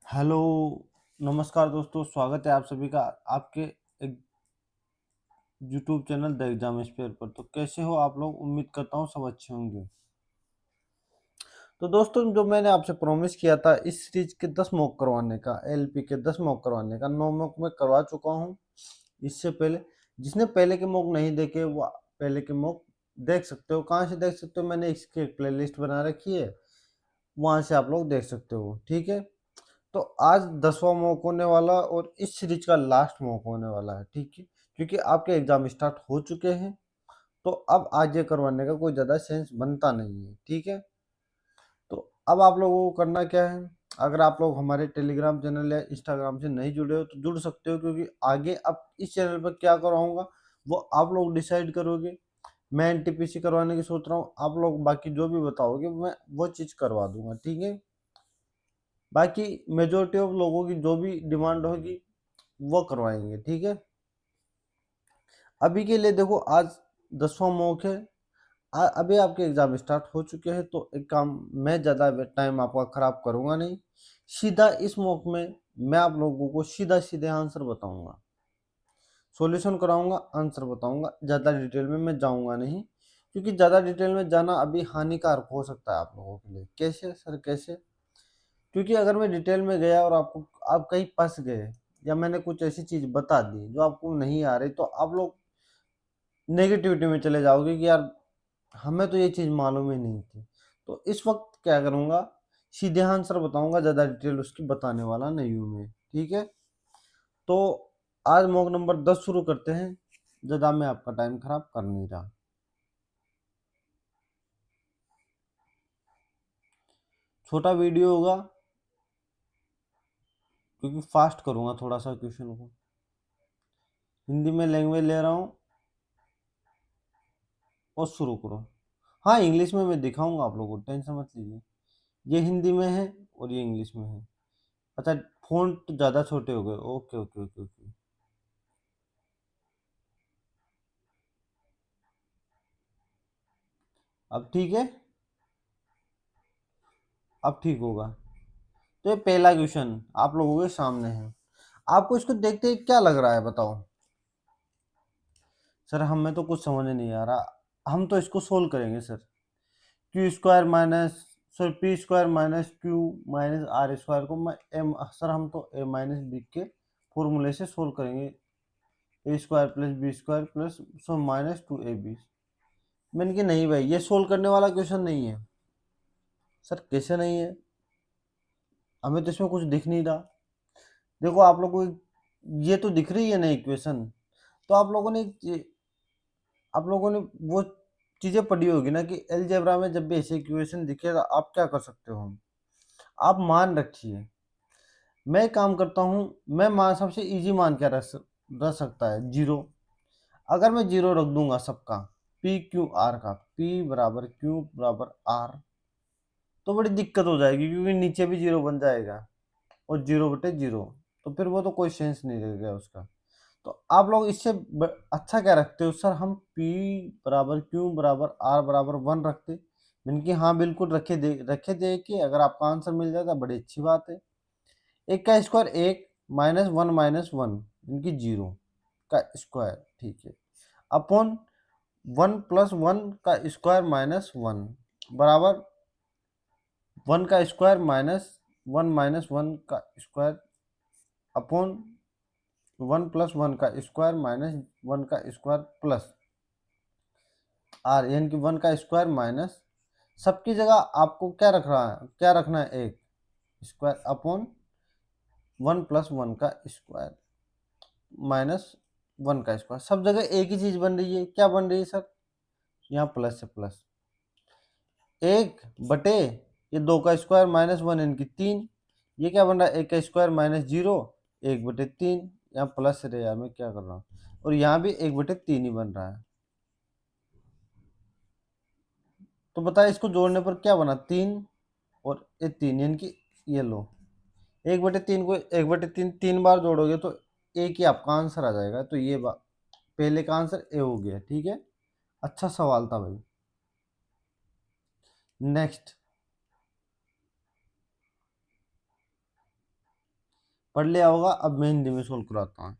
Hello, नमस्कार दोस्तों, स्वागत है आप सभी का आपके एक YouTube channel the exam spare पर। तो कैसे हो आप लोग? उम्मीद करता हूँ सब अच्छे होंगे। तो दोस्तों, जो मैंने आपसे प्रॉमिस किया था इस सीरीज के 10 मॉक करवाने का, एलपी के 10 मॉक करवाने का, 9 मॉक मैं करवा चुका हूँ। इससे पहले जिसने पहले के मॉक नहीं देखे वो पहले के मॉक देख सकते हो। कहाँ से देख सकते हो? मैंने इसकी एक प्लेलिस्ट बना रखी है, वहाँ से आप लोग देख सकते हो। ठीक है, तो आज 10वां मॉक होने वाला और इस सीरीज का लास्ट मॉक होने वाला है। ठीक है, क्योंकि आपके एग्जाम स्टार्ट हो चुके हैं, तो अब आज ये करवाने का कोई ज़्यादा सेंस बनता नहीं है। ठीक है, तो अब आप लोगों को करना क्या है? अगर आप लोग हमारे टेलीग्राम चैनल या इंस्टाग्राम से नहीं जुड़े हो तो जुड़ सकते हो, क्योंकि आगे अब इस चैनल पर क्या करवाऊंगा वो आप लोग डिसाइड करोगे। मैं एनटीपीसी करवाने की सोच रहा हूँ, आप लोग बाकी जो भी बताओगे मैं वो चीज़ करवा दूंगा। ठीक है, बाकी मेजोरिटी ऑफ लोगों की जो भी डिमांड होगी वो करवाएंगे। ठीक है, अभी के लिए देखो आज 10वां मॉक है। अभी आपके एग्जाम स्टार्ट हो चुके हैं, तो एक काम, मैं ज़्यादा टाइम आपका ख़राब करूँगा नहीं। सीधा इस मॉक में मैं आप लोगों को सीधा सीधे आंसर बताऊंगा, सॉल्यूशन कराऊंगा, आंसर बताऊंगा। ज़्यादा डिटेल में मैं जाऊंगा नहीं, क्योंकि ज़्यादा डिटेल में जाना अभी हानिकारक हो सकता है आप लोगों के लिए। कैसे सर, कैसे? क्योंकि अगर मैं डिटेल में गया और आपको आप कहीं फंस गए या मैंने कुछ ऐसी चीज़ बता दी जो आपको नहीं आ रही, तो आप लोग नेगेटिविटी में चले जाओगे कि यार हमें तो ये चीज़ मालूम ही नहीं थी। तो इस वक्त क्या करूँगा, सीधे आंसर बताऊंगा, ज़्यादा डिटेल उसकी बताने वाला नहीं हूँ मैं। ठीक है, तो आज मॉक नंबर 10 शुरू करते हैं। ज़्यादा मैं आपका टाइम खराब कर नहीं रहा। छोटा वीडियो होगा, क्योंकि फास्ट करूँगा थोड़ा सा क्वेश्चन को। हिंदी में लैंग्वेज ले रहा हूँ और शुरू करो। हाँ, इंग्लिश में मैं दिखाऊंगा आप लोगों को, टेंशन मत लीजिए। ये हिंदी में है और ये इंग्लिश में है। अच्छा, फ़ॉन्ट ज़्यादा छोटे हो गए। Okay okay okay okay. अब ठीक है, अब ठीक होगा। तो ये पहला क्वेश्चन आप लोगों के सामने है। आपको इसको देखते ही क्या लग रहा है बताओ? सर हमें तो कुछ समझ नहीं आ रहा, हम तो इसको सोल्व करेंगे sir. Q square minus, sorry P square minus Q minus R square को मैं एम, सर हम तो ए माइनस बी के फॉर्मूले से सोल्व करेंगे। A square plus B square plus so minus 2ab। मैंने कि नहीं भाई, ये सोल्व करने वाला क्वेश्चन नहीं है। सर कैसे नहीं है? हमें तो इसमें कुछ दिख नहीं रहा। देखो आप लोगों को ये तो दिख रही है ना इक्वेशन। तो आप लोगों ने वो चीज़ें पढ़ी होगी ना कि अलजेब्रा में जब भी ऐसे इक्वेशन दिखे तो आप क्या कर सकते हो? आप मान रखिए। मैं एक काम करता हूँ, मैं मान सबसे इजी मान क्या रख सकता है? जीरो। अगर मैं जीरो रख दूंगा सबका, पी क्यू आर का, पी बराबर क्यू बराबर आर, तो बड़ी दिक्कत हो जाएगी, क्योंकि नीचे भी जीरो बन जाएगा और जीरो बटे जीरो, तो फिर वो तो कोई सेंस नहीं रहेगा उसका। तो आप लोग इससे अच्छा क्या रखते हो? सर हम P बराबर Q बराबर R बराबर 1 रखते। मैंने कि हाँ बिल्कुल रखे दे कि अगर आपका आंसर मिल जाता बड़ी अच्छी बात है। एक का स्क्वायर एक, माइनस वन इनकी जीरो का स्क्वायर। ठीक है, अपॉन 1 + 1 का स्क्वायर माइनस वन बराबर 1 का स्क्वायर माइनस वन का स्क्वायर अपॉन 1 + 1 का स्क्वायर माइनस 1 का स्क्वायर प्लस आर, यानी कि 1 का स्क्वायर माइनस, सबकी जगह आपको क्या रखना है? एक स्क्वायर अपॉन 1 + 1 का स्क्वायर माइनस 1 का स्क्वायर। सब जगह एक ही चीज बन रही है। क्या बन रही है सर? यहाँ प्लस से प्लस, एक बटे ये 2 का स्क्वायर माइनस वन इनकी तीन। ये क्या बन रहा है? एक का स्क्वायर माइनस जीरो, 1/3। यहाँ प्लस रहे यार, मैं क्या कर रहा हूँ? और यहाँ भी 1/3 ही बन रहा है। तो बताए इसको जोड़ने पर क्या बना? तीन और ये तीन, यानी कि ये लो, 1/3 को 1/3 तीन बार जोड़ोगे तो एक ही आपका आंसर आ जाएगा। तो ये पहले का आंसर ए हो गया। ठीक है, अच्छा सवाल था भाई। नेक्स्ट, पढ़ लिया होगा। अब मैं हिंदी में सोल्व कराता हूँ।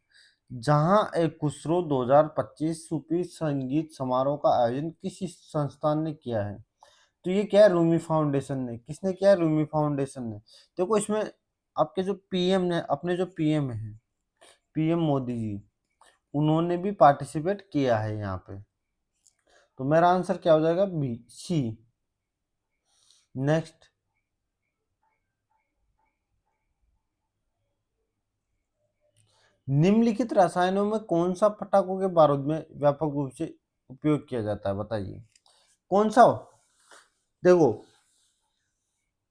जहां एक खुसरो 2025 सूफी संगीत समारोह का आयोजन किस संस्थान ने किया है? तो ये क्या है, रूमी फाउंडेशन ने। किसने किया है? रूमी फाउंडेशन ने। देखो इसमें आपके जो पीएम ने, अपने जो पीएम है, पीएम मोदी जी, उन्होंने भी पार्टिसिपेट किया है यहाँ पे। तो मेरा आंसर क्या हो जाएगा? बी, सी। नेक्स्ट, निम्नलिखित रसायनों में कौन सा पटाखों के बारूद में व्यापक रूप से उपयोग किया जाता है? बताइए कौन सा। देखो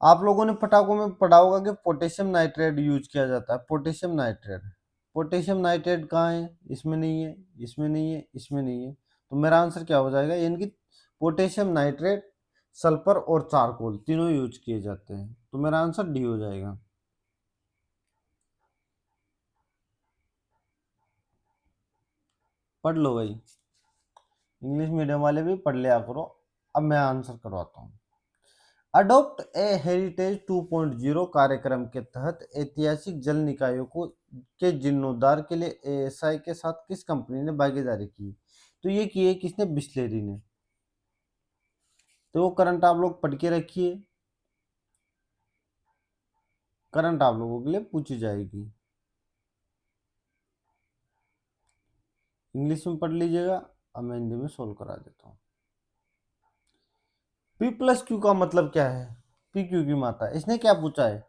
आप लोगों ने पटाखों में पढ़ा होगा कि पोटेशियम नाइट्रेट यूज किया जाता है। पोटेशियम नाइट्रेट, पोटेशियम नाइट्रेट कहाँ है? इसमें नहीं है, इसमें नहीं है, इसमें नहीं है। तो मेरा आंसर क्या हो जाएगा? यानी कि पोटेशियम नाइट्रेट, सल्फर और चारकोल तीनों यूज किए जाते हैं। तो मेरा आंसर डी हो जाएगा। पढ़ लो भाई, इंग्लिश मीडियम वाले भी पढ़ लिया करो। अब मैं आंसर करवाता हूँ। अडॉप्ट ए हेरिटेज 2.0 कार्यक्रम के तहत ऐतिहासिक जल निकायों को के जीर्णोद्धार के लिए एएसआई के साथ किस कंपनी ने भागीदारी की? तो ये की है किसने? बिस्लेरी ने। तो वो करंट आप लोग पढ़ के रखिए, करंट आप लोगों के लिए पूछी जाएगी। इंग्लिश में पढ़ लीजिएगा। अब मैं हिंदी में सोल्व करा देता हूँ। पी प्लस क्यू का मतलब क्या है? पी क्यू की मात्रा। इसने क्या पूछा है?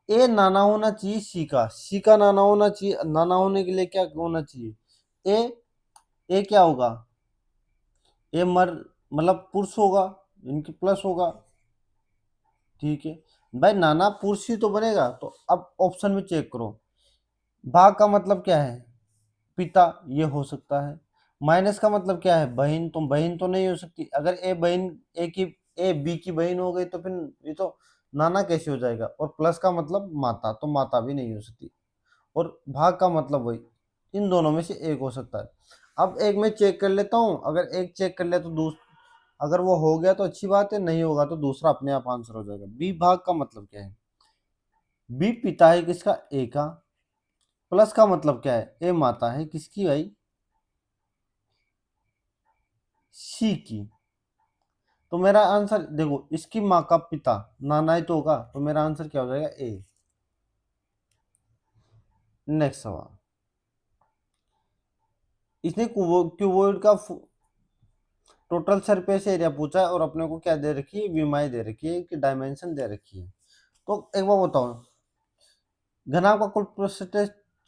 ए नाना होना चाहिए सी का नाना होना चाहिए। नाना होने के लिए क्या होना चाहिए? ए, ए क्या होगा? ए मर मतलब पुरुष होगा, इनकी प्लस होगा। ठीक है भाई, नाना पुरुष ही तो बनेगा। तो अब ऑप्शन में चेक करो। भाग का मतलब क्या है? पिता, ये हो सकता है। माइनस का मतलब क्या है? बहन, तो बहन तो नहीं हो सकती। अगर ए बहन, ए की, ए बी की बहन हो गई तो फिर ये तो नाना कैसे हो जाएगा? और प्लस का मतलब माता, तो माता भी नहीं हो सकती। और भाग का मतलब वही, इन दोनों में से एक हो सकता है। अब एक मैं चेक कर लेता हूँ। अगर एक चेक कर ले तो अगर वो हो गया तो अच्छी बात है, नहीं होगा तो दूसरा अपने आप आंसर हो जाएगा। बी भाग का मतलब क्या है? बी पिता है किसका? ए का। प्लस का मतलब क्या है? ए माता है किसकी भाई? सी की। तो मेरा आंसर देखो, इसकी माँ का पिता नाना ही तो होगा। तो मेरा आंसर क्या हो जाएगा? ए। नेक्स्ट सवाल। इसने क्यूबॉइड का टोटल सरफेस एरिया पूछा है और अपने को क्या दे रखी है? विमाएं दे रखी है कि डायमेंशन दे रखी है। तो एक बार बताओ, घनाभ का कुल पृष्ठ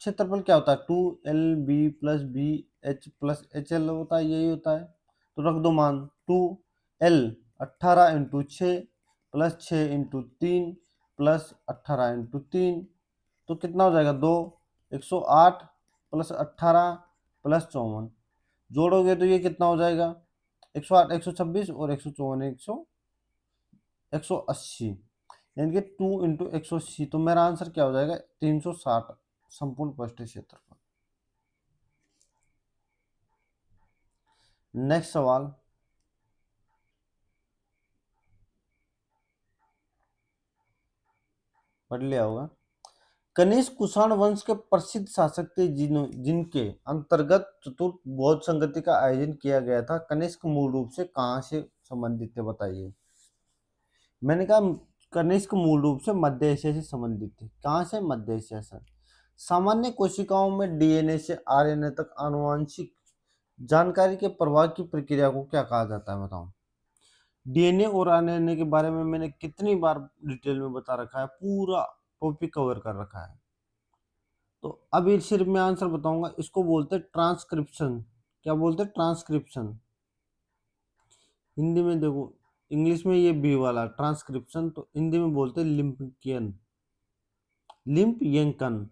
क्षेत्रफल क्या होता है? 2LB+BH+HL होता है, यही होता है। तो रख दो मान। 2L 18 × 6 प्लस 6 × 3 प्लस 18 × 3, तो कितना हो जाएगा? 2, 108 प्लस 18 प्लस 54, जोड़ोगे तो ये कितना हो जाएगा? 108, 126 और 154, 180, यानी कि 2 × 180। तो मेरा आंसर क्या हो जाएगा? 360 संपूर्ण पृष्ठ क्षेत्रफल। नेक्स्ट सवाल। पढ़ लिया होगा। कनिष्क कुषाण वंश के प्रसिद्ध शासक थे जिनके अंतर्गत चतुर्थ बौद्ध संगति का आयोजन किया गया था। कनिष्क मूल रूप से कहाँ से संबंधित थे? बताइए। मैंने कहा कनिष्क मूल रूप से मध्य एशिया से संबंधित थे। कहाँ से? मध्य एशिया से। सामान्य कोशिकाओं में डीएनए से आरएनए तक आनुवंशिक जानकारी के प्रवाह की प्रक्रिया को क्या कहा जाता है? बताओ। डीएनए और आरएनए के बारे में मैंने कितनी बार डिटेल में बता रखा है, पूरा टॉपिक कवर कर रखा है। तो अभी सिर्फ मैं आंसर बताऊंगा। इसको बोलते हैं ट्रांसक्रिप्शन। क्या बोलते हैं? ट्रांसक्रिप्शन। हिंदी में देखो, इंग्लिश में ये बी वाला ट्रांसक्रिप्शन, तो हिंदी में बोलते हैं लिम्पियन, लिम्प यंकन।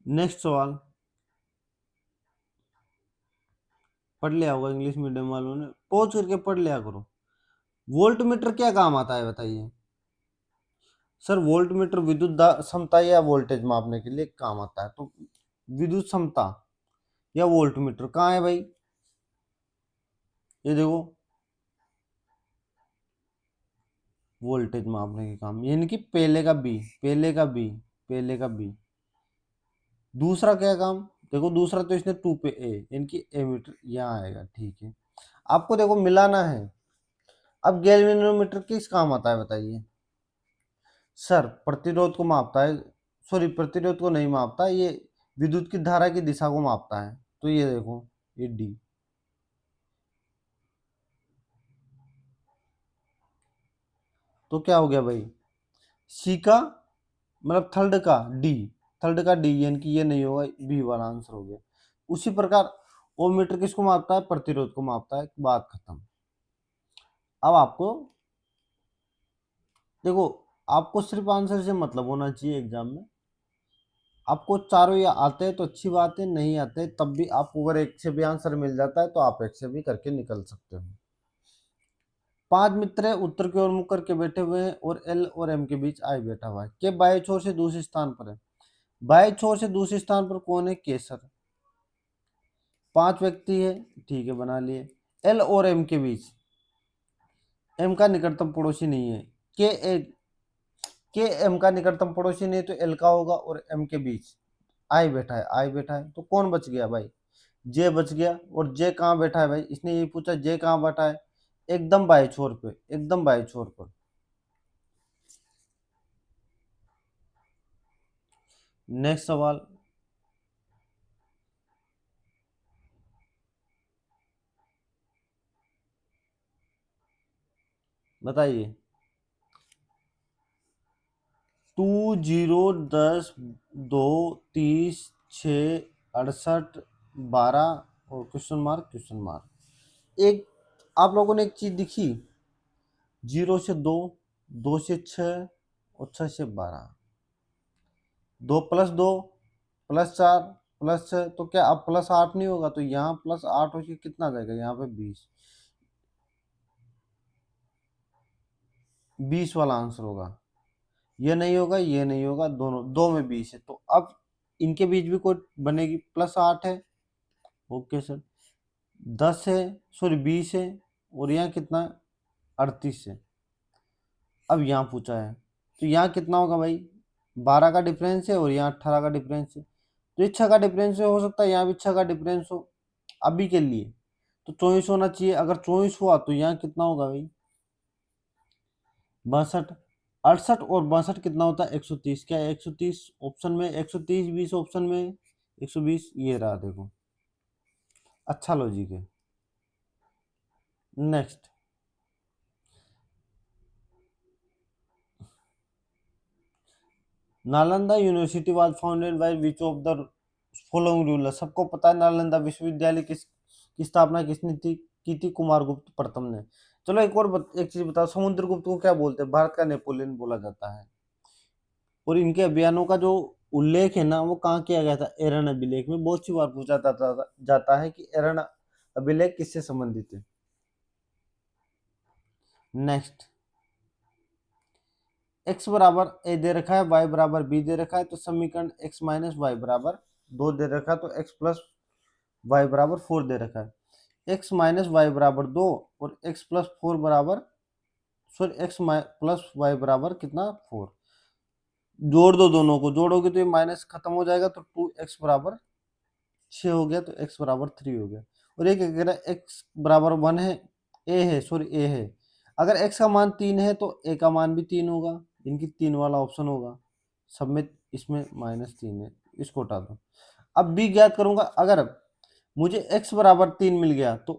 नेक्स्ट सवाल। पढ़ लिया होगा इंग्लिश मीडियम वालों ने, पहुंच करके पढ़ लिया करो। वोल्ट मीटर क्या काम आता है? बताइए। सर वोल्ट मीटर विद्युत क्षमता या वोल्टेज मापने के लिए काम आता है। तो विद्युत क्षमता या वोल्ट मीटर कहाँ है भाई? ये देखो, वोल्टेज मापने के काम, यानी कि पहले का बी, पहले का बी। पहले का बी। दूसरा क्या काम, देखो दूसरा तो इसने 2 पे ए, इनकी ए मीटर यहाँ आएगा, ठीक है। आपको देखो मिलाना है। अब गैल्वेनोमीटर किस काम आता है बताइए? सर प्रतिरोध को मापता है, सॉरी प्रतिरोध को नहीं मापता, ये विद्युत की धारा की दिशा को मापता है। तो ये देखो, ये डी। तो क्या हो गया भाई, सी का मतलब थर्ड का डी, थर्ड का डी, यानी कि ये नहीं होगा, बी वाला आंसर हो गया। उसी प्रकार ओम मीटर किसको मापता है? प्रतिरोध को मापता है। बात खत्म। अब आपको देखो, आपको सिर्फ आंसर से मतलब होना चाहिए एग्जाम में। आपको चारों ये आते हैं तो अच्छी बात है, नहीं आते तब भी आपको अगर एक से भी आंसर मिल जाता है तो आप एक से भी करके निकल सकते हो। 5 मित्र उत्तर की ओर मुख करके बैठे हुए हैं और एल और एम के बीच आई बैठा हुआ है। के बाएं छोर से दूसरे स्थान पर है। बाएं छोर से दूसरे स्थान पर कौन है? केसर। 5 व्यक्ति है, ठीक है, बना लिए। एल और एम के बीच, एम का निकटतम पड़ोसी नहीं है। के ए, के एम का निकटतम पड़ोसी नहीं, तो एल का होगा। और एम के बीच आई बैठा है, आई बैठा है, तो कौन बच गया भाई? जे बच गया। और जे कहाँ बैठा है भाई? इसने ये पूछा जे कहाँ बैठा है? एकदम बाएं छोर पे, एकदम बाएं छोर पर। नेक्स्ट सवाल, बताइए। 2 0 10 2 30 6 68 12 और क्वेश्चन मार्क, क्वेश्चन मार्क। एक आप लोगों ने एक चीज दिखी, 0 से 2, 2 से 6 और 6 से 12, 2 प्लस 2 प्लस 4 प्लस 6, तो क्या अब प्लस 8 नहीं होगा? तो यहाँ प्लस 8 हो के कितना जाएगा? यहाँ पे 20, 20 वाला आंसर होगा। ये नहीं होगा, ये नहीं होगा, दोनों दो में 20 है, तो अब इनके बीच भी कोई बनेगी। +8 है, ओके सर। 10 है, सॉरी 20 है, और यहाँ कितना है? 38 है। अब यहाँ पूछा है, तो यहाँ कितना होगा भाई? 12 का डिफरेंस है और यहाँ 18 का डिफरेंस है, तो ये 6 का डिफरेंस हो सकता है, यहाँ भी 6 का डिफरेंस हो अभी के लिए। तो 24 होना चाहिए। अगर 24 हुआ तो यहाँ कितना होगा भाई? 62। 68 और 62 कितना होता है? 130। क्या है 130 ऑप्शन में? 130 20 ऑप्शन में, 120 ये रहा, देखो अच्छा लॉजिक है। Next, Nalanda university was founded by which of the following ruler? सबको पता है नालंदा विश्वविद्यालय की स्थापना किसने की थी? कुमारगुप्त प्रथम ने। चलो एक और एक चीज बताओ, समुद्रगुप्त को क्या बोलते हैं? भारत का नेपोलियन बोला जाता है। और इनके अभियानों का जो उल्लेख है ना, वो कहाँ किया गया था? एरन अभिलेख में। बहुत सी बार पूछा जाता है कि एरन अभिलेख किससे संबंधित है। नेक्स्ट, x बराबर a दे रखा है, y बराबर b दे रखा है, तो समीकरण x माइनस वाई बराबर 2 दे रखा है, तो x प्लस वाई बराबर 4 दे रखा है। x माइनस वाई बराबर 2 और x प्लस 4 बराबर, सॉरी x प्लस वाई बराबर कितना? 4। जोड़ दो, दोनों को जोड़ोगे तो ये माइनस खत्म हो जाएगा, तो 2x बराबर 6 हो गया, तो x बराबर 3 हो गया। और एक कह रहा है x बराबर 1 है, a है, सॉरी a है। अगर x का मान 3 है तो a का मान भी 3 होगा, इनकी 3 वाला ऑप्शन होगा। सब में इसमें -3 है, इसको हटा दो। अब b ज्ञात करूंगा। अगर मुझे x बराबर 3 मिल गया तो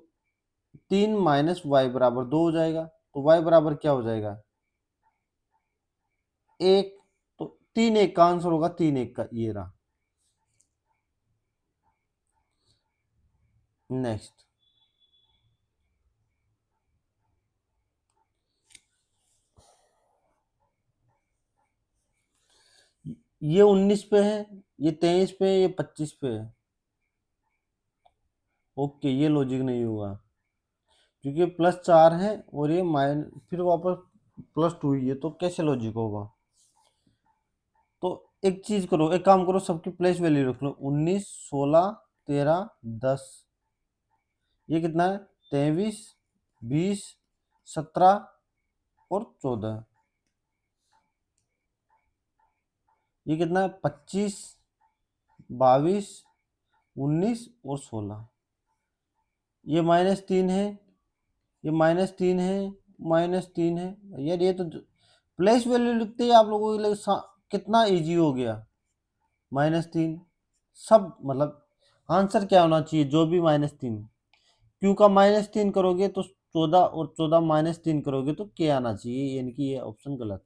3 माइनस वाई बराबर 2 हो जाएगा, तो y बराबर क्या हो जाएगा? 1। तो 3 1 का आंसर होगा, 3 1 का, ये रहा। नेक्स्ट, ये 19 पे है, ये 23 पे है, ये 25 पे है। ओके, ये लॉजिक नहीं होगा, क्योंकि +4 है और ये माइन फिर वापस +2 ही है, तो कैसे लॉजिक होगा? तो एक चीज करो, एक काम करो, सबकी प्लेस वैल्यू रख लो। 19 16 13 10, ये कितना है? 23 20 17 और 14। ये कितना है, 25, 22, 19 और 16। ये -3 है, ये -3 है, -3 है। यार ये तो प्लेस वैल्यू लिखते ही आप लोगों के लिए कितना इजी हो गया। -3 सब, मतलब आंसर क्या होना चाहिए, जो भी -3। क्यू का -3 करोगे तो 14, और 14 -3 करोगे तो के आना चाहिए, यानी कि ये ऑप्शन गलत।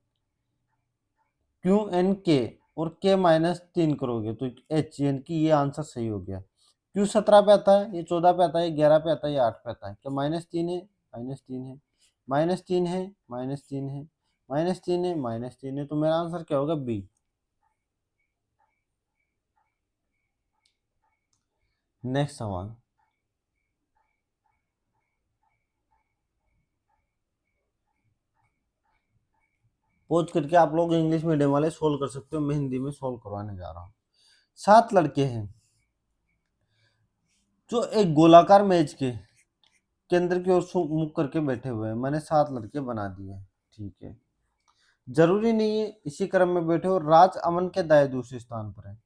क्यू एन के, और के -3 करोगे तो एच, यानी कि ये आंसर सही हो गया। क्यू 17 पे आता है, ये 14 पे आता है, ये 11 पे आता है, ये 8 पे आता है। क्या -3 है? -3 है, -3 है, -3 है, -3 है, -3 है, तो मेरा आंसर क्या होगा, बी। नेक्स्ट सवाल। पोज करके आप लोग इंग्लिश मीडियम वाले सोल्व कर सकते हो, मैं हिंदी में सोल्व करवाने जा रहा हूँ। 7 लड़के हैं जो एक गोलाकार मेज के केंद्र की ओर मुख करके बैठे हुए हैं। मैंने 7 लड़के बना दिए, ठीक है। जरूरी नहीं है इसी क्रम में बैठे हो। राज अमन के दाएं दूसरे स्थान पर है।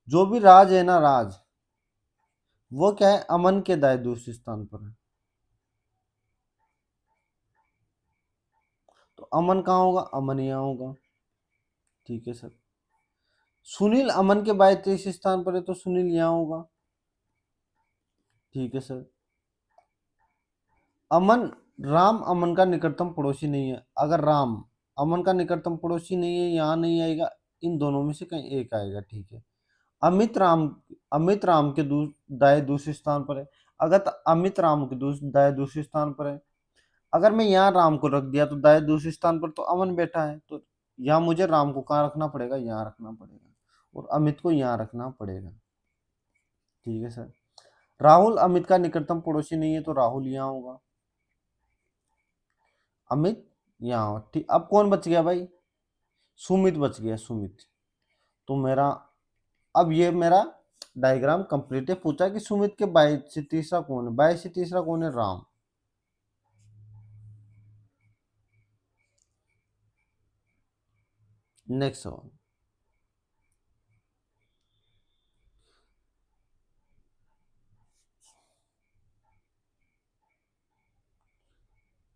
जो भी राज है ना, राज, वो क्या है, अमन के दाएं दूसरे स्थान पर है। तो अमन कहाँ होगा, अमन यहाँ होगा, ठीक है सर। सुनील अमन के बाएं तीसरे स्थान पर है, तो सुनील यहाँ होगा, ठीक है सर। अमन, राम अमन का निकटतम पड़ोसी नहीं है। अगर राम अमन का निकटतम पड़ोसी नहीं है, यहाँ नहीं आएगा, इन दोनों में से कहीं एक आएगा, ठीक है। अमित राम, अमित राम के दाएं दूसरे स्थान पर है। अगर अमित राम के दाएं दूसरे स्थान पर है। अगर मैं यहाँ राम को रख दिया तो दाएं दूसरे स्थान पर तो अमन बैठा है, तो यहाँ मुझे राम को कहाँ रखना पड़ेगा, यहाँ रखना पड़ेगा, और अमित को यहाँ रखना पड़ेगा, ठीक है सर। राहुल अमित का निकटतम पड़ोसी नहीं है, तो राहुल यहाँ होगा, अमित यहाँ, ठीक। अब कौन बच गया भाई, सुमित बच गया, सुमित। तो मेरा, अब ये मेरा डायग्राम कंप्लीट है। पूछा कि सुमित के बाई से तीसरा कौन है, बाई से तीसरा कौन है, राम। नेक्स्ट सवाल।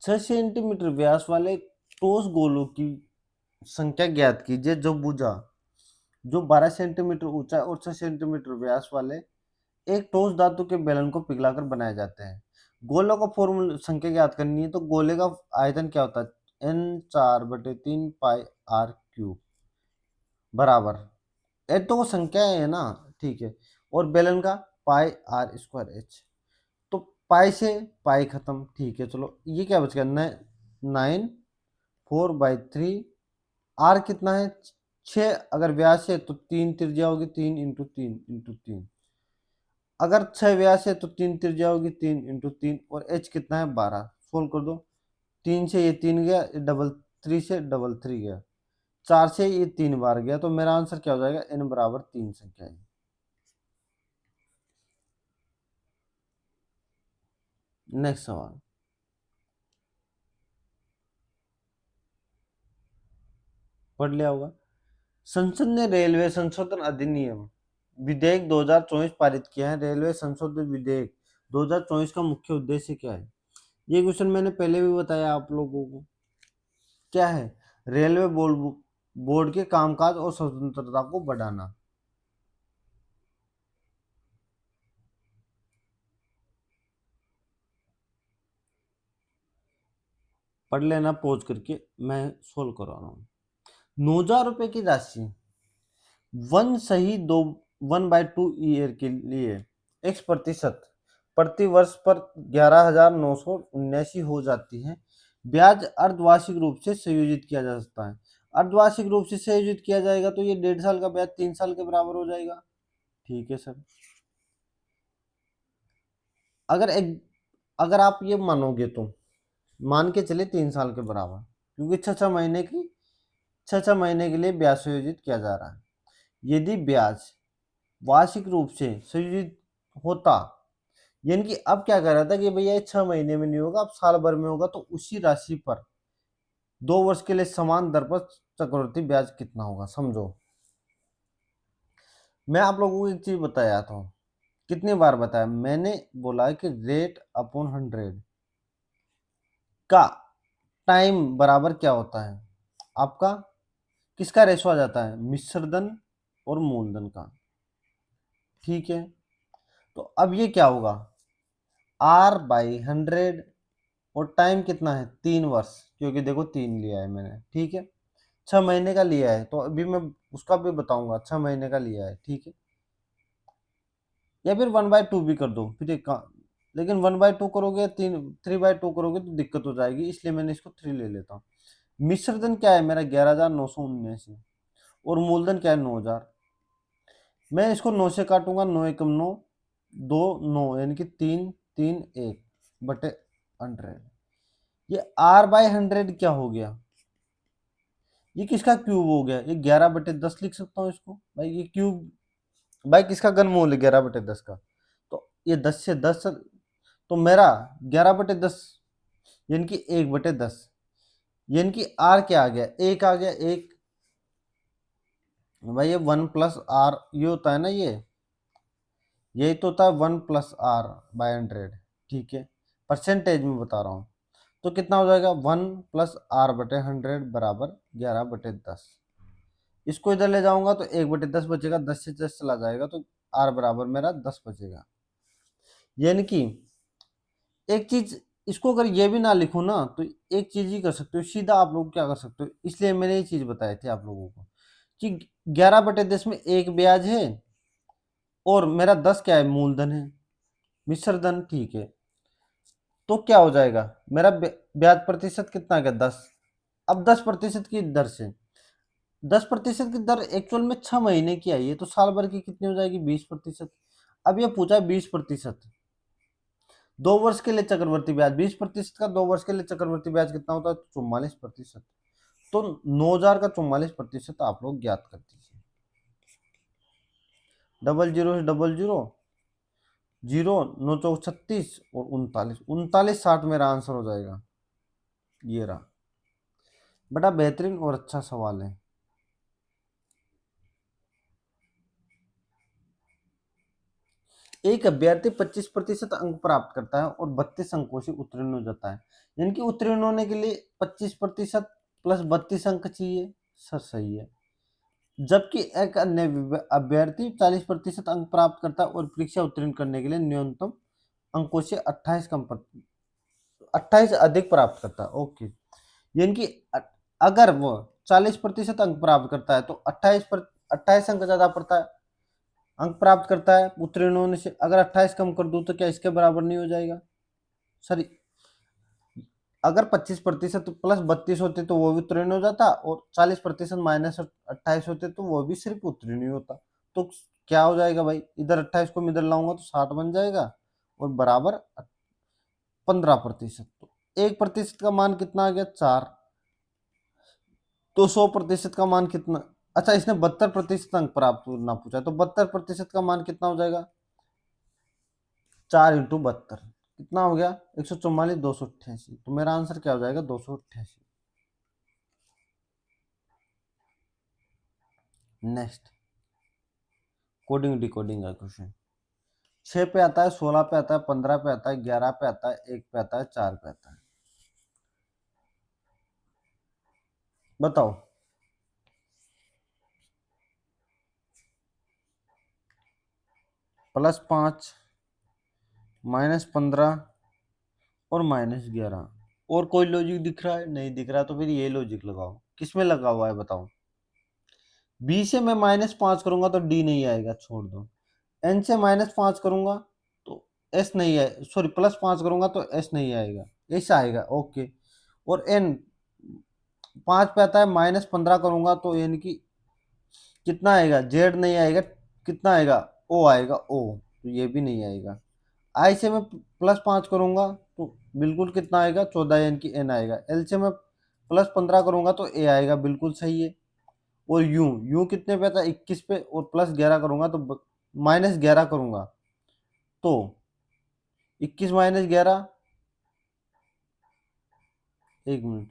6 सेंटीमीटर व्यास वाले ठोस गोलों की संख्या ज्ञात कीजिए जो भुजा, जो 12 सेंटीमीटर ऊंचा और 6 सेंटीमीटर व्यास वाले एक ठोस धातु के बेलन को पिघलाकर बनाए जाते हैं। गोलों का फॉर्मूला, संख्या ज्ञात करनी है, तो गोले का आयतन क्या होता है, n4/3 पाई आर क्यूब बराबर, ये तो वो संख्या है ना, ठीक है। और बेलन का पाई आर स्क्वायर एच। तो पाई से पाई खत्म, ठीक है। चलो ये क्या बच गया, 9/4 आर कितना है, 6। अगर व्यास है तो 3 त्रिज्या होगी, 3 × 3 × 3। अगर 6 व्यास है तो 3 त्रिज्या होगी, 3 × 3, और एच कितना है, 12। सोल्व कर दो। 3 से ये 3 गया, डबल 3 से डबल 3 गया, 4 से ये 3 बार गया, तो मेरा आंसर क्या हो जाएगा, n बराबर 3 संख्या है। नेक्स्ट सवाल। पढ़ लिया होगा। संसद ने रेलवे संशोधन अधिनियम विधेयक 2024 पारित किया है। रेलवे संशोधन विधेयक 2024 का मुख्य उद्देश्य क्या है? ये क्वेश्चन मैंने पहले भी बताया आप लोगों को। क्या है? रेलवे बोर्ड के कामकाज और स्वतंत्रता को बढ़ाना। पढ़ लेना पॉज करके, मैं सोल्व करा रहा हूँ। 9,000 रुपए की राशि वन सही दो 1/2 ईयर के लिए x% प्रति वर्ष पर 11,979 हो जाती है। ब्याज अर्धवार्षिक रूप से संयोजित किया जा सकता है। अर्धवार्षिक रूप से संयोजित किया जाएगा तो ये 1.5 साल का ब्याज 3 साल के बराबर हो जाएगा, ठीक है सर। अगर एक, अगर आप ये मानोगे तो मान के चले 3 साल के बराबर, क्योंकि 6 6 महीने के लिए ब्याज संयोजित किया जा रहा है। यदि ब्याज वार्षिक रूप से संयोजित होता, यानी कि अब क्या कर रहा था कि भैया 6 महीने में नहीं होगा, अब साल भर में होगा, तो उसी राशि पर 2 वर्ष के लिए समान दर पर चक्रवृद्धि ब्याज कितना होगा, समझो। मैं आप लोगों को एक चीज बताया था, कितनी बार बताया मैंने, बोला कि रेट अपॉन 100 का टाइम बराबर क्या होता है, आपका किसका रेशो आ जाता है, मिश्रधन और मूलधन का। ठीक है, तो अब ये क्या होगा, R/100, और टाइम कितना है 3 वर्ष, क्योंकि देखो 3 लिया है मैंने। ठीक है, 6 महीने का लिया है, तो अभी मैं उसका भी बताऊंगा, 6 महीने का लिया है। ठीक है, या फिर 1/2 भी कर दो, फिर एक लेकिन 1/2 करोगे, 3/2 करोगे तो दिक्कत हो जाएगी, इसलिए मैंने इसको 3 ले लेता हूँ। मिश्रधन क्या है मेरा, 11,979, और मूलधन क्या है, 9,000। मैं इसको 9 से काटूंगा, 9 × 9 2 9, यानी कि 3 3 1/100। ये R/100 क्या हो गया, ये किसका क्यूब हो गया, ये 11/10 लिख सकता हूँ इसको भाई, ये क्यूब भाई किसका घनमूल है, 11/10 का। तो ये 10 से 10, तो मेरा 11/10 यानी कि 1/10, यानी कि आर क्या आ गया, एक आ गया, एक। भाई ये 1 + R ये होता है ना, ये यही तो होता है 1 + R/100। ठीक है, परसेंटेज में बता रहा हूँ, तो कितना हो जाएगा, 1 + R/100 बराबर 11/10। इसको इधर ले जाऊंगा तो 1/10 बचेगा, 10 से 10 चला जाएगा, तो R बराबर मेरा 10 बचेगा। यानी कि एक चीज, इसको अगर ये भी ना लिखो ना, तो एक चीज ही कर सकते हो, सीधा आप लोग क्या कर सकते हो, इसलिए मैंने ये चीज बताई थी आप लोगों को कि 11/10 में एक ब्याज है, और मेरा 10 क्या है, मूलधन है, मिश्रधन। ठीक है, तो क्या हो जाएगा, मेरा ब्याज प्रतिशत कितना आ गया, 10। अब 10% की दर से, 10% की दर एक्चुअल में 6 महीने की आई है, तो साल भर की कितनी हो जाएगी, 20%। अब ये पूछा है 20%, 2 वर्ष के लिए चक्रवर्ती ब्याज 20% का, 2 वर्ष के लिए चक्रवर्ती ब्याज कितना होता है, 44%। तो 9,000 का 44% आप लोग ज्ञात कर दीजिए। 00 से 00, 0 9 चौक 36 और 39, मेरा आंसर हो जाएगा। ये रहा, बड़ा बेहतरीन और अच्छा सवाल है। एक अभ्यर्थी 25% अंक प्राप्त करता है और 32 अंकों से उत्तीर्ण हो जाता है, यानी कि उत्तीर्ण होने के लिए 25% प्लस 32 अंक चाहिए। सर सही है। जबकि एक अन्य अभ्यर्थी 40% अंक प्राप्त करता है और परीक्षा उत्तीर्ण करने के लिए न्यूनतम अंकों से 28 अधिक प्राप्त करता है। ओके, यानी कि अगर वो 40% अंक प्राप्त करता है तो 28 अंक ज्यादा पड़ता है, अंक प्राप्त करता है उत्तीर्ण होने से। अगर 28 कम कर दूं तो क्या इसके बराबर नहीं हो जाएगा सर, अगर 25% प्लस 32 होते तो वो भी उत्तीर्ण हो जाता, और 40% माइनस 28 होते तो वो भी सिर्फ उत्तीर्ण ही होता। तो क्या हो जाएगा भाई, इधर 28 को मैं इधर लाऊंगा तो 60 बन जाएगा, और बराबर 15%। तो 1% का मान कितना आ गया, 4। तो 100% का मान कितना, अच्छा इसने 72% अंक प्राप्त ना पूछा, तो 72% का मान कितना हो जाएगा, 4 × 72 कितना हो गया, 144, 288। तो मेरा आंसर क्या हो जाएगा, 288। नेक्स्ट, कोडिंग डिकोडिंग का क्वेश्चन। 6 पे आता है, 16 पे आता है, 15 पे आता है, 11 पे आता है, 1 पे आता है, 4 पे आता है। बताओ। +5, -15 और -11, और कोई लॉजिक दिख रहा है, नहीं दिख रहा, तो फिर ये लॉजिक लगाओ, किसमें लगा हुआ है बताओ। बी से मैं -5 करूंगा तो डी नहीं आएगा, छोड़ दो। एन से -5 करूंगा तो एस नहीं है, सॉरी +5 करूंगा तो एस नहीं आएगा, एस आएगा। ओके, और एन 5 पे आता है, -15 करूंगा तो यानी कि कितना आएगा, जेड नहीं आएगा, कितना आएगा, ओ आएगा, ओ, तो ये भी नहीं आएगा। आई से मैं +5 करूंगा तो बिल्कुल कितना आएगा, 14, यानी कि एन आएगा। एल से मैं +15 करूंगा तो ए आएगा, बिल्कुल सही है। और यू, यू कितने पे आता है, 21 पे, और +11 करूंगा तो -11 करूंगा तो 21 - 11, 1 मिनट,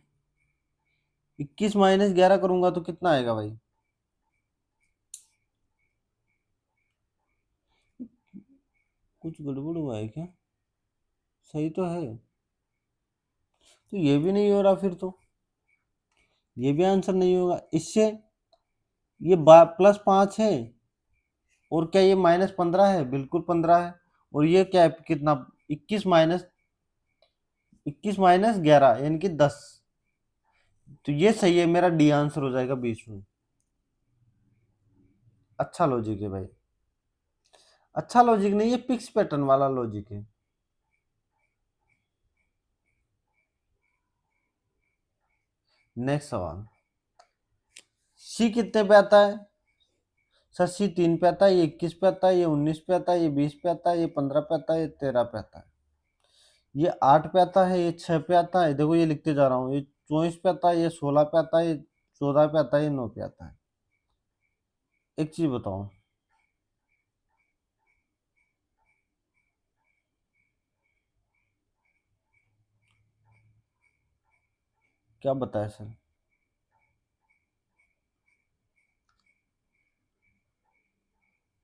21 - 11 करूंगा तो कितना आएगा भाई, कुछ गड़बड़ हुआ है क्या? सही तो है। तो ये भी नहीं हो रहा, फिर तो ये भी आंसर नहीं होगा इससे। ये +5 है, और क्या ये -15 है? बिल्कुल 15 है। और ये क्या है, कितना? 21 माइनस 11 यानी कि 10। तो ये सही है, मेरा डी आंसर हो जाएगा 20 में। अच्छा लॉजिक है भाई। अच्छा लॉजिक नहीं, ये पिक्स पैटर्न वाला लॉजिक है। नेक्स्ट सवाल। सी कितने पे आता है? सर सी 3 पे आता है, ये 21 पे आता है, ये 19 पे आता है, ये 20 पे आता है, ये 15 पे आता है, ये 13 पे आता है, ये 8 पे आता है, ये 6 पे आता है। देखो ये लिखते जा रहा हूँ, ये 24 पे आता है, ये 16 पे आता है, ये 14 पे आता है, ये 9 पे आता है। एक चीज बताओ। क्या बताए सर?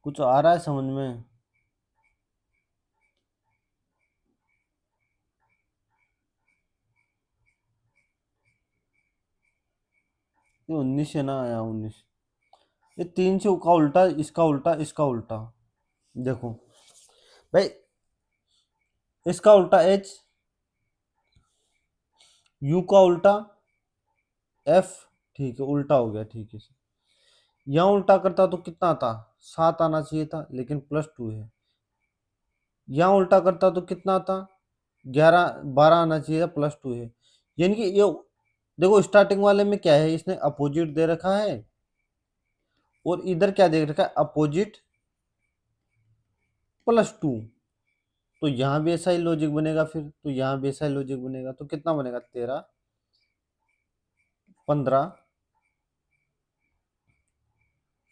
कुछ आ रहा है समझ में? ये 19 है ना, आया 19। ये 3 से का उल्टा, इसका उल्टा, इसका उल्टा। देखो भाई, इसका उल्टा एच, यू का उल्टा एफ। ठीक है, उल्टा हो गया, ठीक है। यहाँ उल्टा करता तो कितना आता? 7 आना चाहिए था, लेकिन +2 है। यहाँ उल्टा करता तो कितना आता? 11 12 आना चाहिए था, +2 है। यानी कि ये देखो, स्टार्टिंग वाले में क्या है, इसने अपोजिट दे रखा है, और इधर क्या दे रखा है? अपोजिट +2। तो यहाँ भी ऐसा ही लॉजिक बनेगा, फिर तो यहाँ भी ऐसा ही लॉजिक बनेगा। तो कितना बनेगा? 13, 15,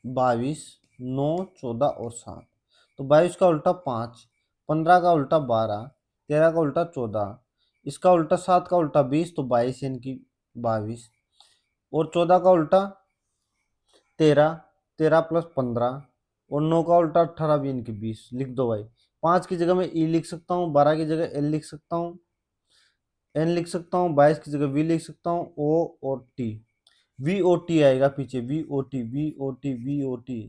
22, 9, 14 और 7। तो 22 का उल्टा 5, 15 का उल्टा 12, 13 का उल्टा 14, इसका उल्टा 7 का उल्टा 20, तो 22 यानी कि 22, और 14 का उल्टा 13, 13 + 15, और 9 का उल्टा 18 भी, यानी कि 20। लिख दो भाई। 5 की जगह मैं ई लिख सकता हूँ, 12 की जगह एल लिख सकता हूँ, एन लिख सकता हूँ, 22 की जगह वी लिख सकता हूँ, ओ और टी। वी ओ टी आएगा पीछे, V O T, V O T, V O T.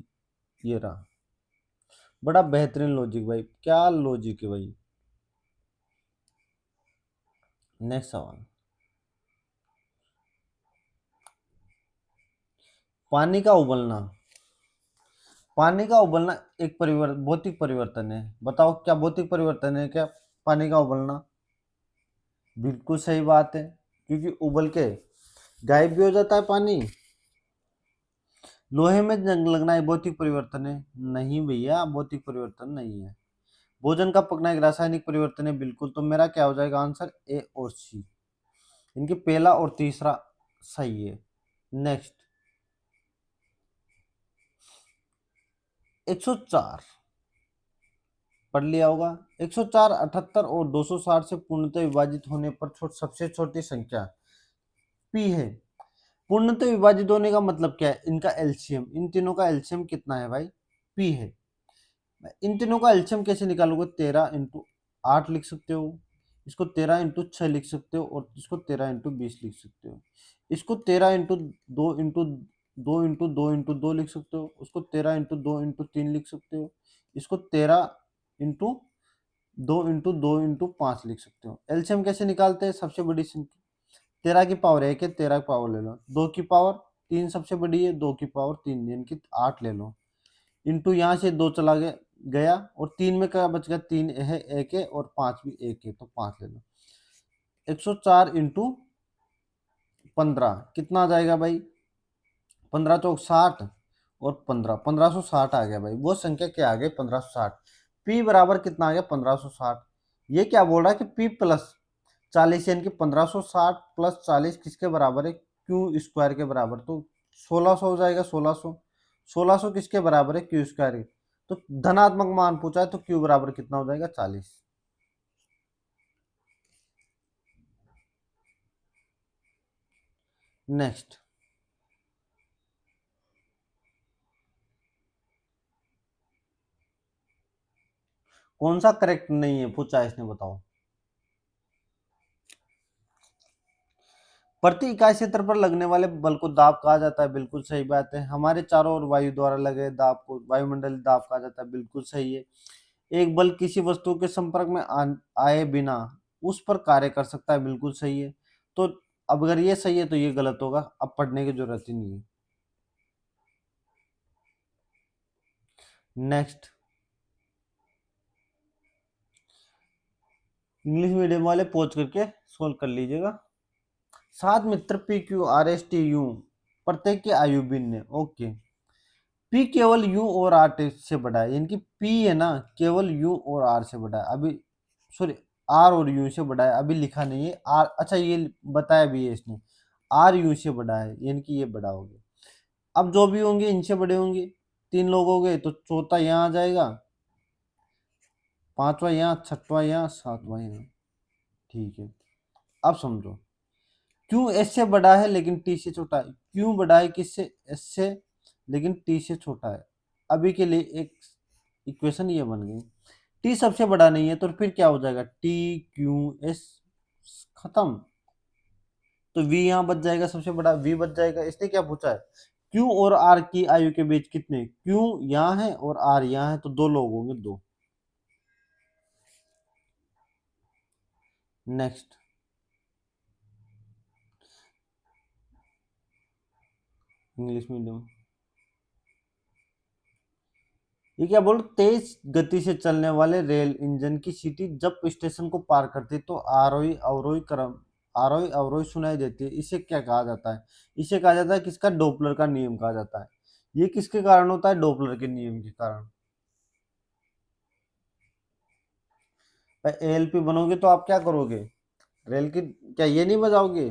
ये रहा। बड़ा बेहतरीन लॉजिक भाई, क्या लॉजिक है भाई। नेक्स्ट सवाल। पानी का उबलना। पानी का उबलना एक भौतिक परिवर्तन है। बताओ क्या भौतिक परिवर्तन है क्या पानी का उबलना? बिल्कुल सही बात है, क्योंकि उबल के गायब भी हो जाता है पानी। लोहे में जंग लगना एक भौतिक परिवर्तन है? नहीं भैया, भौतिक परिवर्तन नहीं है। भोजन का पकना एक रासायनिक परिवर्तन है, बिल्कुल। तो मेरा क्या हो जाएगा आंसर? ए और सी। इनके पहला और तीसरा सही है। नेक्स्ट। 104 पढ़ लिया होगा। 104, 78 और 260 से पूर्णतः विभाजित होने पर सबसे छोटी संख्या पी है। पूर्णतः विभाजित होने का मतलब क्या है? इनका एलसीएम, इन तीनों का एलसीएम कितना है भाई? पी है। इन तीनों का एलसीएम कैसे निकालोगे? 13 × 8 लिख सकते हो, इसको 13 × 6 लिख सकते हो, और इसको 13 × 20 लिख सकते हो। इसको 13 × 2 × 2 लिख सकते हो, उसको 13 × 2 × 3 लिख सकते हो, इसको 13 × 2 × 2 × 5 लिख सकते हो। एलसीएम कैसे निकालते हैं? सबसे बड़ी संख्या 13 की पावर 1 है, 13 की पावर ले लो, 2 की पावर 3 सबसे बड़ी है, 2 की पावर 3 यानी कि 8 ले लो, इंटू यहाँ से 2 चला गया, और 3 में क्या बच गया? 3 है, 1 है, और 5 भी 1 है, तो 5 ले लो। 104 × 15 कितना आ जाएगा भाई? 15×4 = 60, और 1560 आ गया भाई। वो संख्या क्या आ गई? 1560। पी बराबर कितना आ गया? 1560। ये क्या बोल रहा है कि P + 40 यानी कि 1560 + 40 किसके बराबर है? Q² के बराबर। तो 1600 हो जाएगा, 1600। 1600 किसके बराबर है? Q² के। तो धनात्मक मान पूछा है, तो Q बराबर कितना हो जाएगा? 40। नेक्स्ट। कौन सा करेक्ट नहीं है पूछा इसने, बताओ। प्रति इकाई क्षेत्र पर लगने वाले बल को दाब कहा जाता है, बिल्कुल सही बात है। हमारे चारों ओर वायु द्वारा लगे दाब को वायुमंडलीय दाब कहा जाता है, बिल्कुल सही है। एक बल किसी वस्तु के संपर्क में आए बिना उस पर कार्य कर सकता है, बिल्कुल सही है। तो अब अगर ये सही है तो ये गलत होगा, अब पढ़ने की जरूरत ही नहीं है। नेक्स्ट, इंग्लिश मीडियम वाले पहुंच करके सोल्व कर लीजिएगा। 7 मित्र P Q R S T U, प्रत्येक की आयु भिन्न है, ओके। पी केवल यू और आर से बड़ा है, यानी कि पी है ना केवल यू और आर से बड़ा है, अभी सॉरी आर और यू से बड़ा है, अभी लिखा नहीं है आर, अच्छा ये बताया भी है इसने, आर यू से बड़ा है, यानी कि ये बड़ा हो गया। अब जो भी होंगे इनसे बड़े होंगे, 3 लोग हो गए तो चौथा यहाँ आ जाएगा, पांचवा यहाँ, छठवा यहाँ, सातवां यहाँ, ठीक है। अब समझो, क्यों एस से बड़ा है लेकिन टी से छोटा है, क्यों बड़ा है किससे, एस से, लेकिन टी से छोटा है। अभी के लिए एक इक्वेशन ये बन गई, टी सबसे बड़ा नहीं है तो फिर क्या हो जाएगा, टी क्यू एस, खत्म। तो वी यहाँ बच जाएगा, सबसे बड़ा वी बच जाएगा। इसने क्या पूछा है, क्यू और आर की आयु के बीच कितने, क्यू यहाँ है और आर यहाँ है, तो 2 लोग होंगे, 2। नेक्स्ट, इंग्लिश मीडियम, ये क्या बोल, तेज गति से चलने वाले रेल इंजन की सीटी जब स्टेशन को पार करती तो आरोही अवरोही क्रम, आरोही अवरोही सुनाई देती है, इसे क्या कहा जाता है, इसे कहा जाता है किसका, डॉपलर का नियम कहा जाता है। ये किसके कारण होता है, डॉपलर के नियम के कारण। एएलपी बनोगे तो आप क्या करोगे, रेल की क्या ये नहीं बजाओगे,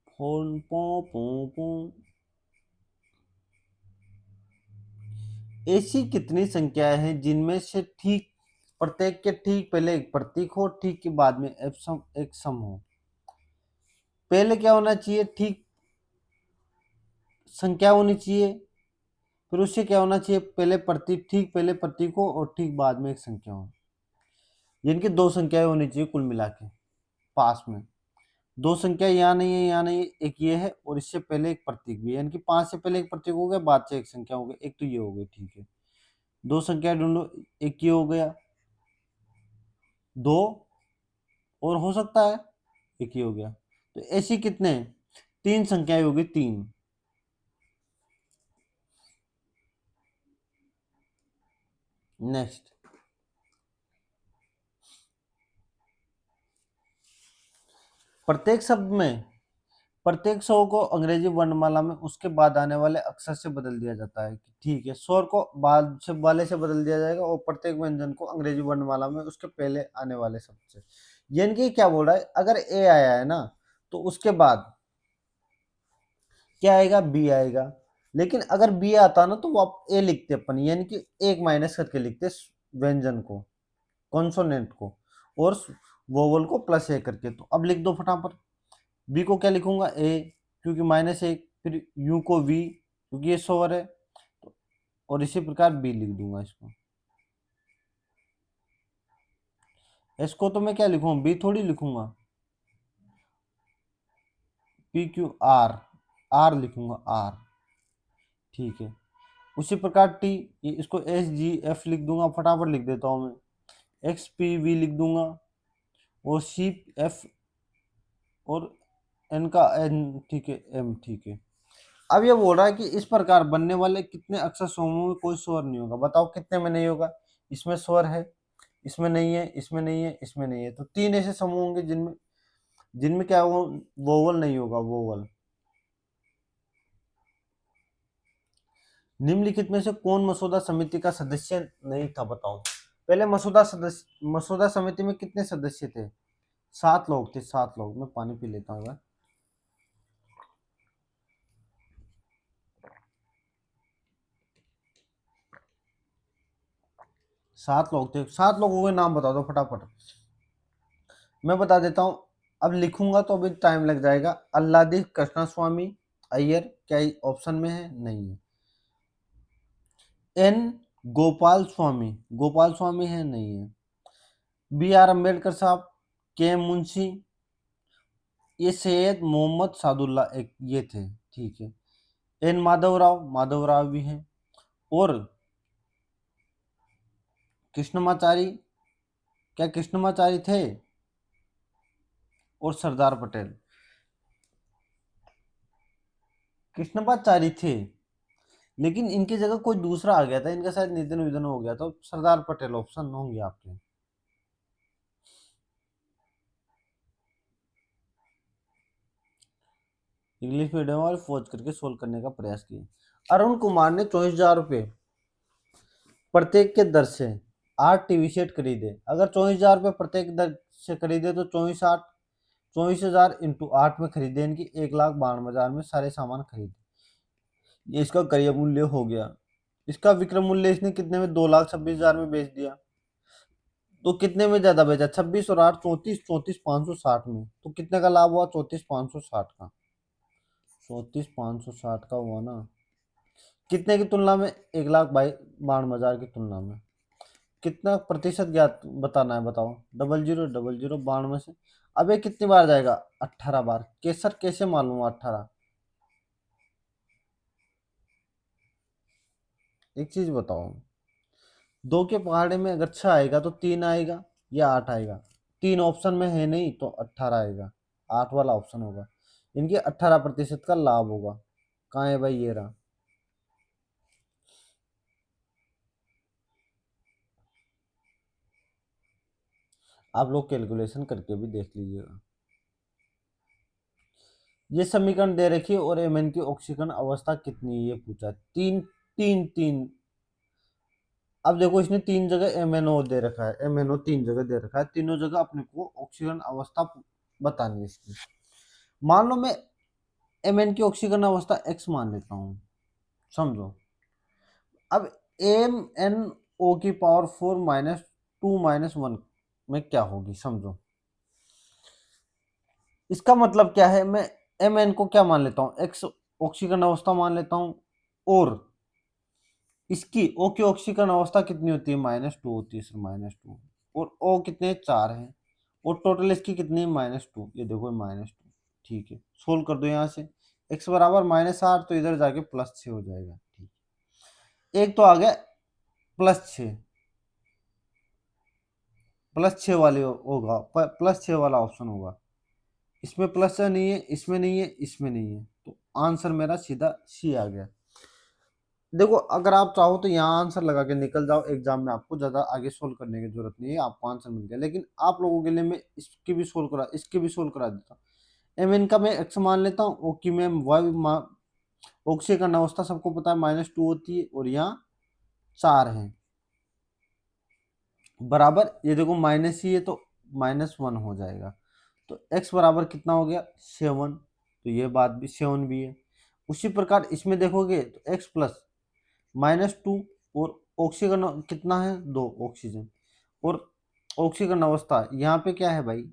फोन पो पो पो। ऐसी कितनी संख्याएं हैं जिनमें से ठीक प्रत्येक के ठीक पहले एक प्रतीक हो, ठीक के बाद में एक सम हो। पहले क्या होना चाहिए, ठीक संख्या होनी चाहिए, फिर उससे क्या होना चाहिए, पहले प्रतीक, ठीक पहले प्रतीक हो और ठीक बाद में एक संख्या हो, यानी कि 2 संख्याएं होनी चाहिए कुल मिला के पास में। 2 संख्या यहाँ नहीं है, यहाँ नहीं है, एक ये है और इससे पहले एक प्रतीक भी है, यानी कि 5 से पहले एक प्रतीक हो गया, बाद से एक संख्या हो गई, एक तो ये हो गई, ठीक है। 2 संख्या ढूंढो, एक ये हो गया, 2 और हो सकता है, एक ही हो गया, तो ऐसी कितने, 3 संख्याएं होगी, 3। नेक्स्ट, प्रत्येक शब्द में प्रत्येक स्वर को अंग्रेजी वर्णमाला में उसके बाद आने वाले अक्षर से बदल दिया जाता है, ठीक है। स्वर को बाद से वाले से बदल दिया जाएगा और प्रत्येक व्यंजन को अंग्रेजी वर्णमाला में उसके पहले आने वाले शब्द से, यानी कि क्या बोल रहा है, अगर ए आया है ना तो उसके बाद क्या आएगा, बी आएगा। लेकिन अगर बी आता ना तो वो आप ए लिखते अपन, यानी कि एक माइनस करके लिखते व्यंजन को, कॉन्सोनेंट को, और वोवल को प्लस ए करके। तो अब लिख दो फटाफट, बी को क्या लिखूंगा, ए, क्योंकि -1, फिर यू को वी क्योंकि ये स्वर है, और इसी प्रकार बी लिख दूंगा इसको। इसको तो मैं क्या लिखूंगा, बी थोड़ी लिखूंगा, पी क्यू आर, आर लिखूंगा, आर, ठीक है। उसी प्रकार टी, इसको एस जी एफ लिख दूंगा, फटाफट लिख देता हूं मैं, एक्स पी वी लिख दूंगा, और सी एफ, और एन का एन, ठीक है, एम, ठीक है। अब ये बोल रहा है कि इस प्रकार बनने वाले कितने अक्षर समूह में कोई स्वर नहीं होगा, बताओ कितने में नहीं होगा, इसमें स्वर है, इसमें नहीं है, इसमें नहीं है, इसमें नहीं है, तो 3 ऐसे समूह होंगे जिनमें जिनमें क्या होगा, वोवल नहीं होगा, वोवल। निम्नलिखित में से कौन मसौदा समिति का सदस्य नहीं था, बताओ। पहले मसौदा समिति में कितने सदस्य थे, 7 लोग थे, 7 लोग। मैं पानी पी लेता हूँ। 7 लोग थे, 7 लोगों के नाम बता दो फटाफट। मैं बता देता हूँ, अब लिखूंगा तो अभी टाइम लग जाएगा। अल्लादी कृष्णा स्वामी अय्यर, क्या ऑप्शन में है, नहीं है। एन गोपाल स्वामी, गोपाल स्वामी है नहीं है। बी आर अम्बेडकर साहब, के एम मुंशी, ये सैयद मोहम्मद सादुल्ला एक ये थे, ठीक है। एन माधवराव, माधवराव भी हैं। और कृष्णमाचारी, क्या कृष्णमाचारी थे? और सरदार पटेल, कृष्णमाचारी थे, लेकिन इनकी जगह कोई दूसरा आ गया था, इनका शायद निधन विधन हो गया, तो सरदार पटेल ऑप्शन होंगे आपके। इंग्लिश मीडियम वाले फौज करके सोल्व करने का प्रयास किया। अरुण कुमार ने 24,000 रुपये प्रत्येक के दर से 8 टीवी सेट खरीदे। अगर 24,000 रुपये प्रत्येक दर से खरीदे तो 24,000 इंटू 8 में खरीदे, इनकी 1,92,000 में सारे सामान खरीदे। ये इसका क्रय मूल्य हो गया। इसका विक्रय मूल्य इसने कितने में? 2,26,000 में बेच दिया। तो कितने में ज्यादा बेचा? 26 और 8 34, 34,560 में। तो कितने का लाभ हुआ? 34,560 का। 34,560 का हुआ ना। कितने की तुलना में? 1,92,000 की तुलना में। कितना प्रतिशत ज्ञात बताना है, बताओ। 000092 से। अब ये कितनी बार जाएगा? 18 बार। केसर कैसे मालूम? 18। एक चीज बताओ, 2 के पहाड़े में अगर 6 आएगा तो 3 आएगा या 8 आएगा? 3 ऑप्शन में है नहीं तो 18 आएगा। 8 वाला ऑप्शन होगा। इनके 18% का लाभ होगा। कहाँ है भाई? ये रहा। आप लोग कैलकुलेशन करके भी देख लीजिएगा। ये समीकरण दे रखी है और एमएन की ऑक्सीकरण अवस्था कितनी है ये पूछा। तीन, तीन, तीन। अब देखो, इसने 3 जगह एमएनओ दे रखा है, एमएनओ 3 जगह दे रखा है, तीनों जगह अपने को ऑक्सीकरण अवस्था बतानी है इसकी। मान लो मैं एमएन की ऑक्सीकरण अवस्था एक्स मान लेता हूँ, समझो। अब एम एन ओ की पावर 4 माइनस 2 - 1 में क्या होगी, समझो। इसका मतलब क्या है? मैं एम एन को क्या मान लेता हूँ? एक्स ऑक्सीकरण अवस्था मान लेता हूँ। और इसकी ओ की ऑक्सीकरण अवस्था कितनी होती है? -2 होती है सर, -2। और ओ कितने? 4 है। और टोटल इसकी कितनी है? -2। ये देखो, -2। ठीक है, सोल्व कर दो यहाँ से। एक्स बराबर -8, तो इधर जाके +6 हो जाएगा। ठीक, एक तो आ गया +6, +6 वाले होगा, +6 वाला ऑप्शन होगा। इसमें प्लस नहीं है, इसमें नहीं है, इसमें नहीं है, तो आंसर मेरा सीधा सी आ गया। देखो, अगर आप चाहो तो यहाँ आंसर लगा के निकल जाओ एग्जाम में, आपको ज्यादा आगे सोल्व करने की जरूरत नहीं है, आपको आंसर मिल गया। लेकिन आप लोगों के लिए मैं इसकी भी सोल्व करा देता हूँ। एम एन का मैं एक्स मान लेता हूँ, ओ की मैं वाई ऑक्सीकरण अवस्था सबको पता है -2 होती है, और यहाँ 4 है। बराबर, ये देखो माइनस ही है तो -1 हो जाएगा। तो x बराबर कितना हो गया? 7। तो ये बात भी 7 भी है। उसी प्रकार इसमें देखोगे तो x प्लस -2, और ऑक्सीजन कितना है? 2 ऑक्सीजन। और ऑक्सीजन अवस्था यहाँ पे क्या है भाई?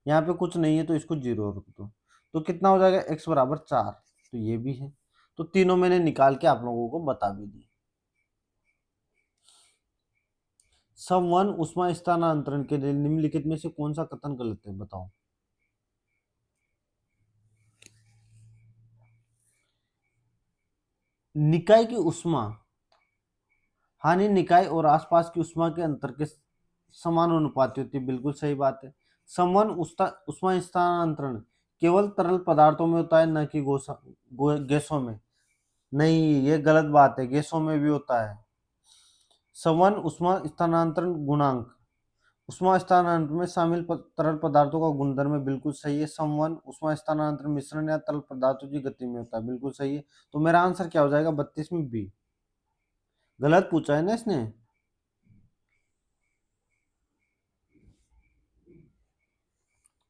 यहाँ पे कुछ नहीं है, तो इसको 0 रख दो। तो कितना हो जाएगा? x बराबर 4। तो ये भी है। तो तीनों मैंने निकाल के आप लोगों को बता भी दी। सम 1 उष्मा स्थानांतरण के लिए निम्नलिखित में से कौन सा कथन गलत है, बताओ। निकाय की उष्मा हानि निकाय और आसपास की उष्मा के अंतर के समानुपाती होती है, बिल्कुल सही बात है। समवन उष्मा स्थानांतरण केवल तरल पदार्थों में होता है, न कि गैसों में। नहीं, ये गलत बात है, गैसों में भी होता है। समवन उष्मा स्थानांतरण गुणांक उष्मा स्थानांतरण में शामिल तरल पदार्थों का गुणधर्म है, बिल्कुल सही है। समवन उष्मा स्थानांतरण मिश्रण या तरल पदार्थों की गति में होता है, बिल्कुल सही है। तो मेरा आंसर क्या हो जाएगा? 32 में बी। गलत पूछा है ना इसने।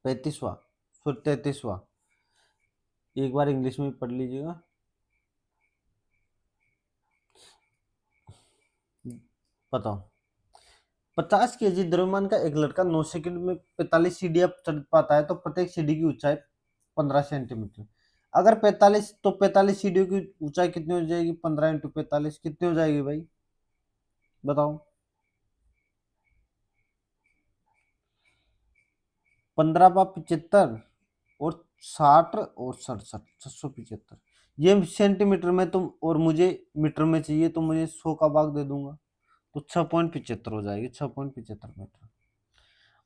35वां, फिर 33वां। एक बार इंग्लिश में पढ़ लीजिएगा। बताओ। 50 kg द्रव्यमान का एक लड़का 9 सेकंड में 45 सीढ़ियां चढ़ पाता है, तो प्रत्येक सीढ़ी की ऊंचाई 15 सेंटीमीटर। अगर 45, तो 45 सीढ़ियों की ऊंचाई कितनी हो जाएगी? 15 × 45 कितनी हो जाएगी भाई? बताओ। 15/75 और 60 और 67, 675। ये सेंटीमीटर में तुम, और मुझे मीटर में चाहिए तो मुझे 100 का भाग दे दूंगा, तो 6.75 हो जाएगी, 6.75 मीटर।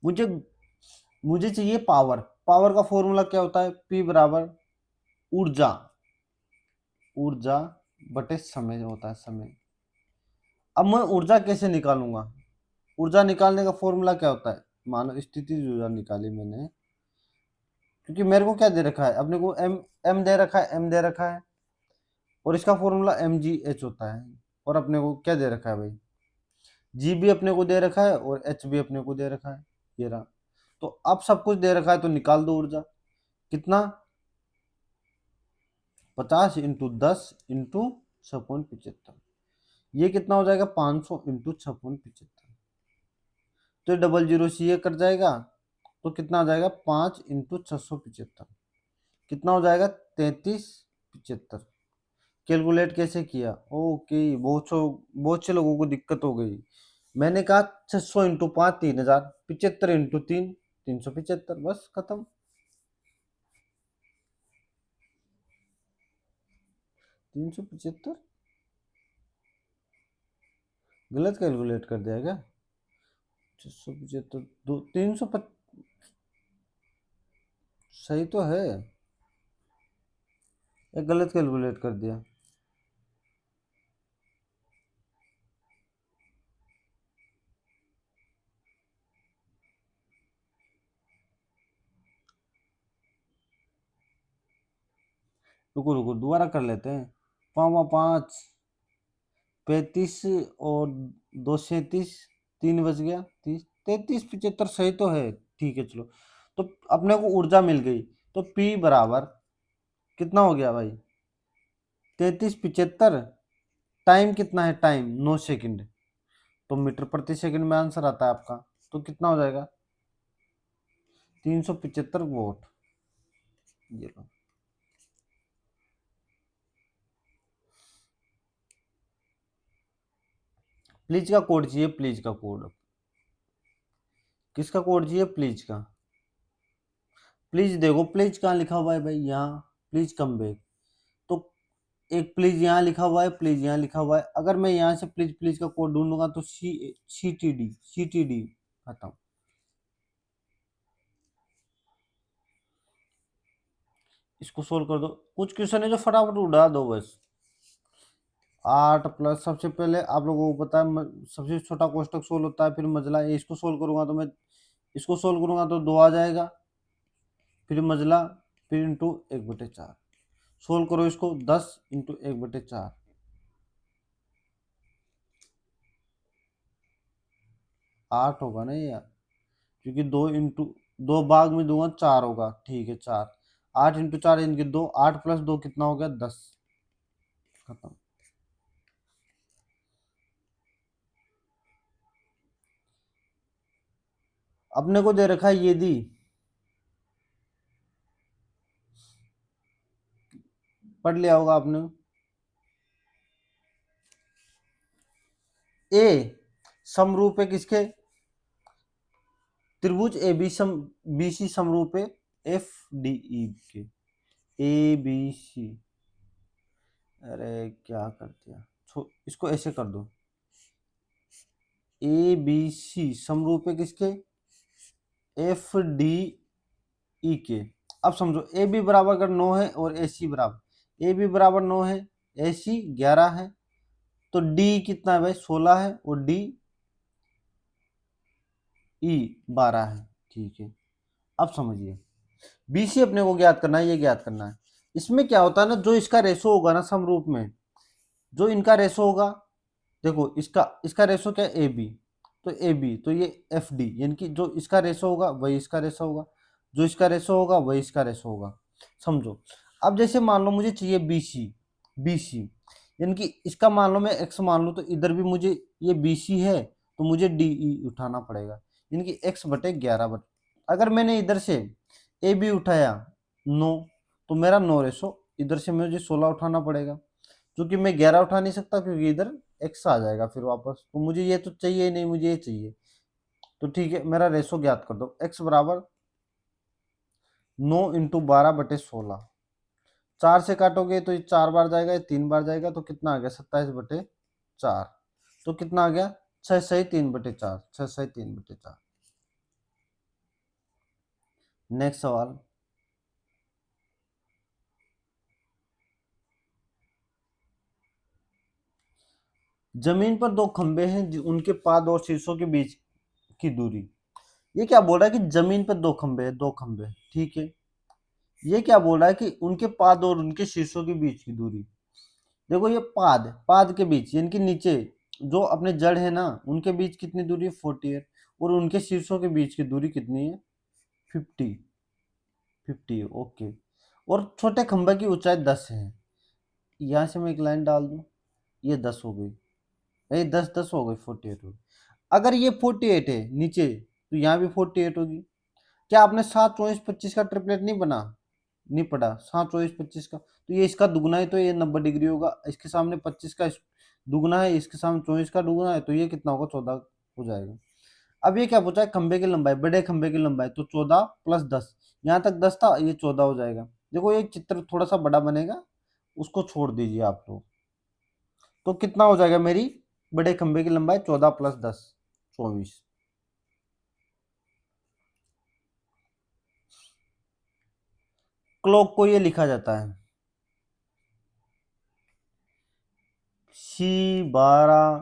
मुझे मुझे चाहिए पावर। पावर का फॉर्मूला क्या होता है? P बराबर ऊर्जा, ऊर्जा बटे समय होता है, समय। अब मैं ऊर्जा कैसे निकालूंगा? ऊर्जा निकालने का फॉर्मूला क्या होता है? मानो स्थितिज ऊर्जा निकाली मैंने, क्योंकि मेरे को क्या दे रखा है, अपने को एम एम दे रखा है, एम दे रखा है, और इसका फॉर्मूला mgh होता है। और अपने को क्या दे रखा है भाई? जी भी अपने को दे रखा है और एच भी अपने को दे रखा है, ये रहा। तो अब सब कुछ दे रखा है तो निकाल दो ऊर्जा। कितना? 50 × 10 × 6.75। ये कितना हो जाएगा? 500 × 6.75। तो डबल जीरो सी ये कट जाएगा, तो कितना हो जाएगा? 5 × 675। कितना हो जाएगा? 3375। कैलकुलेट कैसे किया? ओके, बहुत से लोगों को दिक्कत हो गई। मैंने कहा 600 × 5 3000, 75 × 3 375, बस खत्म। 375 गलत कैलकुलेट कर दिया क्या? 675 दो 350 सही तो है, एक गलत कैलकुलेट कर दिया। रुको रुको, दोबारा कर लेते हैं। 5 35 और 2 37, 3 बच गया 30, 3375 सही तो है। ठीक है चलो, तो अपने को ऊर्जा मिल गई। तो P बराबर कितना हो गया भाई? 3375। टाइम कितना है? Time 9 second. तो मीटर प्रति सेकंड में आंसर आता है आपका, तो कितना हो जाएगा? 375 वोट। ये लो। प्लीज का कोड चाहिए, प्लीज का कोड। किसका कोड चाहिए? प्लीज का। प्लीज देखो, प्लीज कहाँ लिखा हुआ है भाई? यहाँ प्लीज कम बैक। तो एक प्लीज यहाँ लिखा हुआ है, प्लीज यहाँ लिखा हुआ है। अगर मैं यहाँ से प्लीज प्लीज का कोड ढूंढूंगा तो CTD खत्म। इसको सोल्व कर दो। कुछ क्वेश्चन है जो फटाफट उड़ा दो बस। 8 प्लस, सबसे पहले आप लोगों को पता है सबसे छोटा कोष्टक सोल्व होता है, फिर मजला। इसको सोल्व करूंगा तो मैं, इसको सोल्व करूंगा तो 2 आ जाएगा, फिर मजला, फिर इंटू 1/4। सोल्व करो इसको, 10 × 1/4। 8 होगा ना यार, क्योंकि 2 भाग में दूंगा 4 होगा। ठीक है 4, 8 × 4 इनके 2, 8 + 2 कितना हो गया? 10। खत्म। अपने को दे रखा है ये दी, पढ़ लिया होगा आपने। ए समरूप है किसके? त्रिभुज ए बी BC समरूप है FDE के। ABC, अरे क्या कर दिया, इसको ऐसे कर दो। ABC समरूप है किसके? FDE के। अब समझो, ए बी बराबर अगर 9 है और AC बराबर, ए बी बराबर 9 है, AC 11 है, तो डी कितना है भाई? 16 है, और DE 12 है। ठीक है, अब समझिए, BC अपने को ज्ञात करना है, ये ज्ञात करना है। इसमें क्या होता है ना, जो इसका रेशो होगा ना समरूप में, जो इनका रेशो होगा, देखो इसका इसका रेशो क्या है? AB, तो AB, तो ये FD, यानी कि जो इसका रेशो होगा वही इसका रेशो होगा, जो इसका रेशो होगा वही इसका रेशो होगा। समझो, अब जैसे मान लो मुझे चाहिए BC, यानी कि इसका मान लो मैं x मान लो, तो इधर भी मुझे ये BC है, तो मुझे DE उठाना पड़ेगा, यानी कि x/11। अगर मैंने इधर से AB उठाया 9, तो मेरा 9 रेशो, इधर से मुझे 16 उठाना पड़ेगा, क्योंकि मैं 11 उठा नहीं सकता, क्योंकि इधर x आ जाएगा फिर वापस। तो मुझे ये तो चाहिए ही नहीं, मुझे ये चाहिए। तो ठीक है, मेरा रेशो ज्ञात कर दो। x बराबर 9 × 12/16। 4 से काटोगे तो ये 4 बार जाएगा, ये 3 बार जाएगा, तो कितना आ गया 27/4। तो कितना आ गया 6 सही 3/4, 6 सही 3/4। नेक्स्ट सवाल। जमीन पर दो खंबे हैं उनके पाद और शीर्षों के बीच की दूरी। ये क्या बोल रहा है कि जमीन पर दो खंबे हैं, दो खंबे, ठीक है। ये क्या बोल रहा है कि उनके पाद और उनके शीर्षों के बीच की दूरी। देखो ये पाद पाद के बीच यानी कि नीचे जो अपने जड़ है ना, उनके बीच कितनी दूरी है 48, और उनके शीर्षों के बीच की दूरी कितनी है 50। 50 ओके। और छोटे खंभे की ऊंचाई 10 है। यहाँ से मैं एक लाइन डाल दूं, ये 10 हो गई, ये 10 10 हो गई, 48 हो गई। अगर ये 48 है नीचे, तो यहाँ भी 48 होगी। क्या आपने 7 24 25 का ट्रिपलेट नहीं बना, नहीं पढ़ा 7 24 25 का? तो ये इसका दुगना है, तो ये 90 डिग्री होगा। इसके सामने 25 का दुगना है, इसके सामने 24 का दुगना है, तो ये कितना होगा 14 हो जाएगा। अब ये क्या पूछा है, खंबे की लंबाई, बड़े खंबे की लंबाई, तो 14 + 10, यहाँ तक 10 था, ये 14 हो जाएगा। देखो ये चित्र थोड़ा सा बड़ा बनेगा, उसको छोड़ दीजिए आप लोग। तो कितना हो जाएगा मेरी बड़े खंबे की लंबाई, 14 + 10 24। क्लॉक को ये लिखा जाता है C 12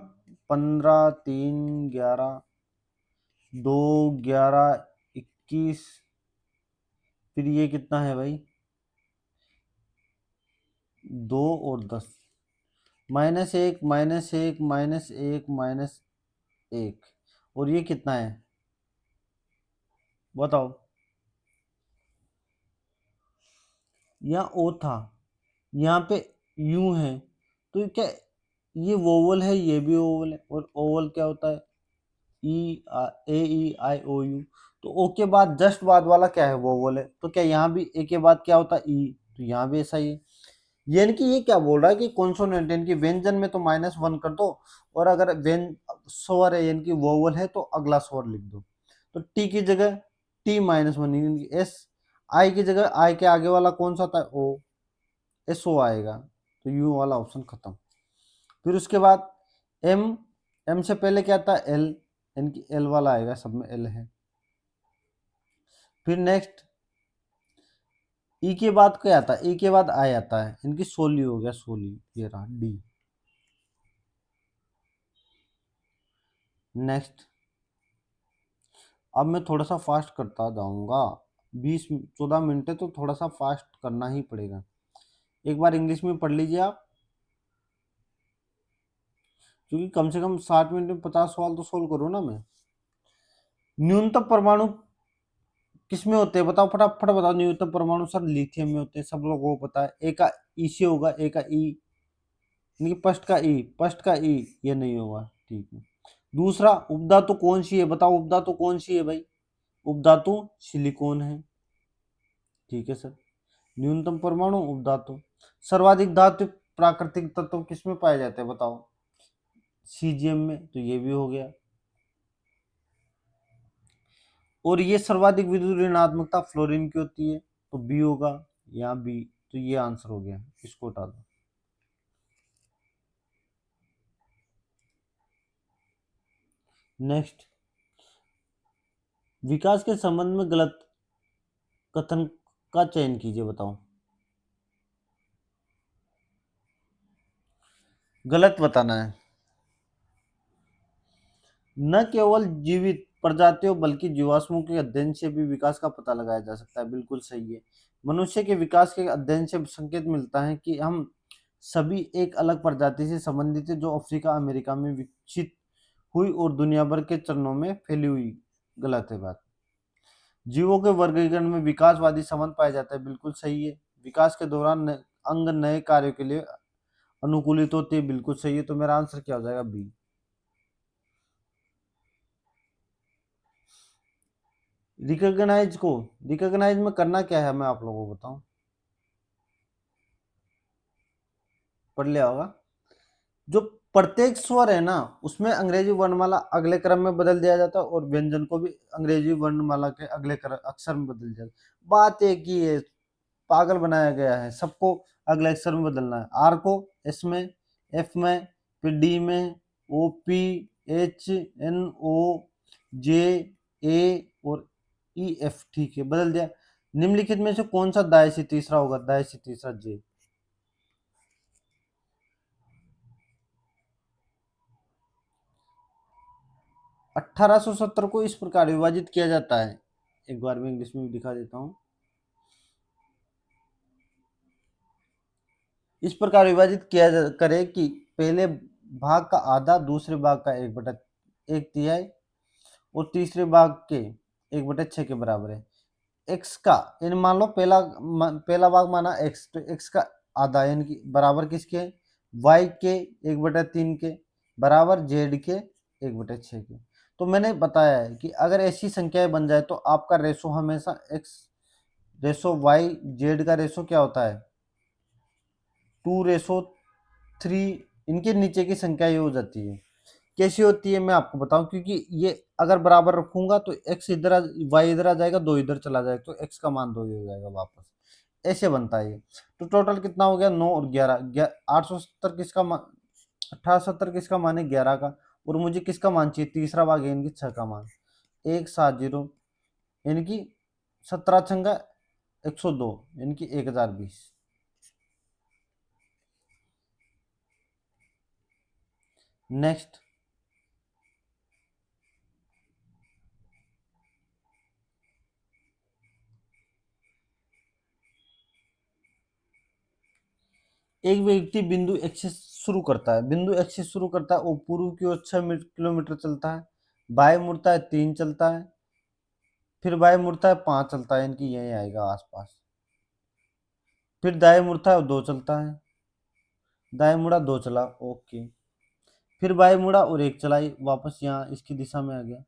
15 3 11 2 11 21। फिर ये कितना है भाई 2 और 10, -1 -1 -1 -1, और ये कितना है बताओ। यहाँ ओ था, यहाँ पे यू है, तो क्या ये वोवल है, ये भी ओवल है, और ओवल क्या होता है E तो ओ के बाद जस्ट बाद वाला क्या है वोवल है, तो क्या यहाँ भी ए के बाद क्या होता है ई, तो यहाँ भी ऐसा ही है। यानी कि ये क्या बोल रहा है कि कॉन्सोनेंट यानी कि व्यंजन में तो -1 कर दो, और अगर स्वर है यानी कि वोवल है तो अगला स्वर लिख दो। तो टी की जगह T-1 यानी कि एस, आई की जगह आई के आगे वाला कौन सा था ओ, एस ओ आएगा, तो यू वाला ऑप्शन खत्म। फिर उसके बाद एम, एम से पहले क्या था एल, यानी कि एल वाला आएगा, सब में एल है। फिर नेक्स्ट ई के बाद क्या आता है, ई के बाद आई आता है, इनकी सोली हो गया, सोली ये रहा डी। नेक्स्ट, अब मैं थोड़ा सा फास्ट करता जाऊंगा, 20 14 मिनट है तो थोड़ा सा फास्ट करना ही पड़ेगा। एक बार इंग्लिश में पढ़ लीजिए आप, क्योंकि कम से कम 60 मिनट में 50 सवाल तो सोल्व करो ना मैं। न्यूनतम परमाणु किसमें होते हैं बताओ, फटाफट बताओ। न्यूनतम परमाणु सर लिथियम में होते हैं, सब लोगों को पता है। ए का ई से होगा, ए का ई, यानी कि फर्स्ट का ई, फर्स्ट का ई, ये नहीं होगा, ठीक है। दूसरा, उपधातु कौन सी है बताओ, उपधातु कौन सी है भाई, उपधातु सिलिकॉन है, ठीक है सर। न्यूनतम परमाणु उपधातु। सर्वाधिक धातु प्राकृतिक तत्व किसमें पाए जाते हैं बताओ, सीजियम में, तो ये भी हो गया। और ये सर्वाधिक विद्युत ऋणात्मकता फ्लोरीन की होती है, तो बी होगा, यहाँ बी, तो ये आंसर हो गया, इसको हटा दो। नेक्स्ट, विकास के संबंध में गलत कथन का चयन कीजिए बताओ। गलत बताना है। न केवल जीवित प्रजातियों बल्कि जीवाश्मों के अध्ययन से भी विकास का पता लगाया जा सकता है, बिल्कुल सही है। मनुष्य के विकास के अध्ययन से संकेत मिलता है कि हम सभी एक अलग प्रजाति से संबंधित है, जो अफ्रीका अमेरिका में विकसित हुई और दुनिया भर के चरणों में फैली हुई। गलत है बात। जीवों के वर्गीकरण में विकासवादी संबंध पाया जाता है, बिल्कुल सही है। विकास के दौरान अंग नए कार्यों के लिए अनुकूलित होते हैं, बिल्कुल सही है। तो मेरा आंसर क्या हो जाएगा बी। रिकॉग्नाइज में करना क्या है, मैं आप लोगों को बताऊं, पढ़ लिया होगा। जो प्रत्येक स्वर है ना, उसमें अंग्रेजी वर्णमाला अगले क्रम में बदल दिया जाता है और व्यंजन को भी अंग्रेजी वर्णमाला के अगले अक्षर में बदल दिया जाता है। बात एक ही है, पागल बनाया गया है, सबको अगले अक्षर में बदलना है। आर को एस में, एफ में, फिर डी में, O P, H, N O, J, A और ई एफ। ठीक है, बदल दिया। निम्नलिखित में से कौन सा दाएं से तीसरा होगा? दाएं से तीसरा जे। 1870 को इस प्रकार विभाजित किया जाता है, एक बार मैं इंग्लिश में भी दिखा देता हूँ। इस प्रकार विभाजित किया करे कि पहले भाग का आधा दूसरे भाग का 1/1 और तीसरे भाग के 1/6 के बराबर है। एक्स का इन मान लो पहला भाग माना एक्स, तो एक्स का आधा यानी कि बराबर किसके? वाई के 1/3 के, बराबर जेड के 1/6 के। तो मैंने बताया है कि अगर ऐसी संख्याएं बन जाए तो आपका रेशो हमेशा एक्स रेशो वाई जेड का रेशो क्या होता है? 2:3। इनके नीचे की संख्या ये हो जाती है। कैसी होती है मैं आपको बताऊं, क्योंकि ये अगर बराबर रखूंगा तो एक्स इधर वाई इधर आ जाएगा, 2 इधर चला जाएगा तो एक्स का मान 2 ही हो जाएगा वापस। ऐसे बनता है ये। तो टोटल कितना हो गया? 9 और 11, 870 किसका मान? 1870 किसका मान है? 11 का। और मुझे किसका मान चाहिए? तीसरा भाग है इनकी 6 का मान, 170 यानी कि 17 छंगा 102 यानी कि 1020। नेक्स्ट, एक व्यक्ति बिंदु एक्स से शुरू करता है, बिंदु एक्स से शुरू करता है, वो पूर्व की ओर 6 किलोमीटर चलता है, बाएं मुड़ता है 3 चलता है, फिर बाएं मुड़ता है 5 चलता है, इनकी यही आएगा आसपास। फिर दाएं मुड़ता है 2 चलता है, दाएं मुड़ा 2 चला, ओके। फिर बाएं मुड़ा और 1 चलाई, वापस यहाँ इसकी दिशा में आ गया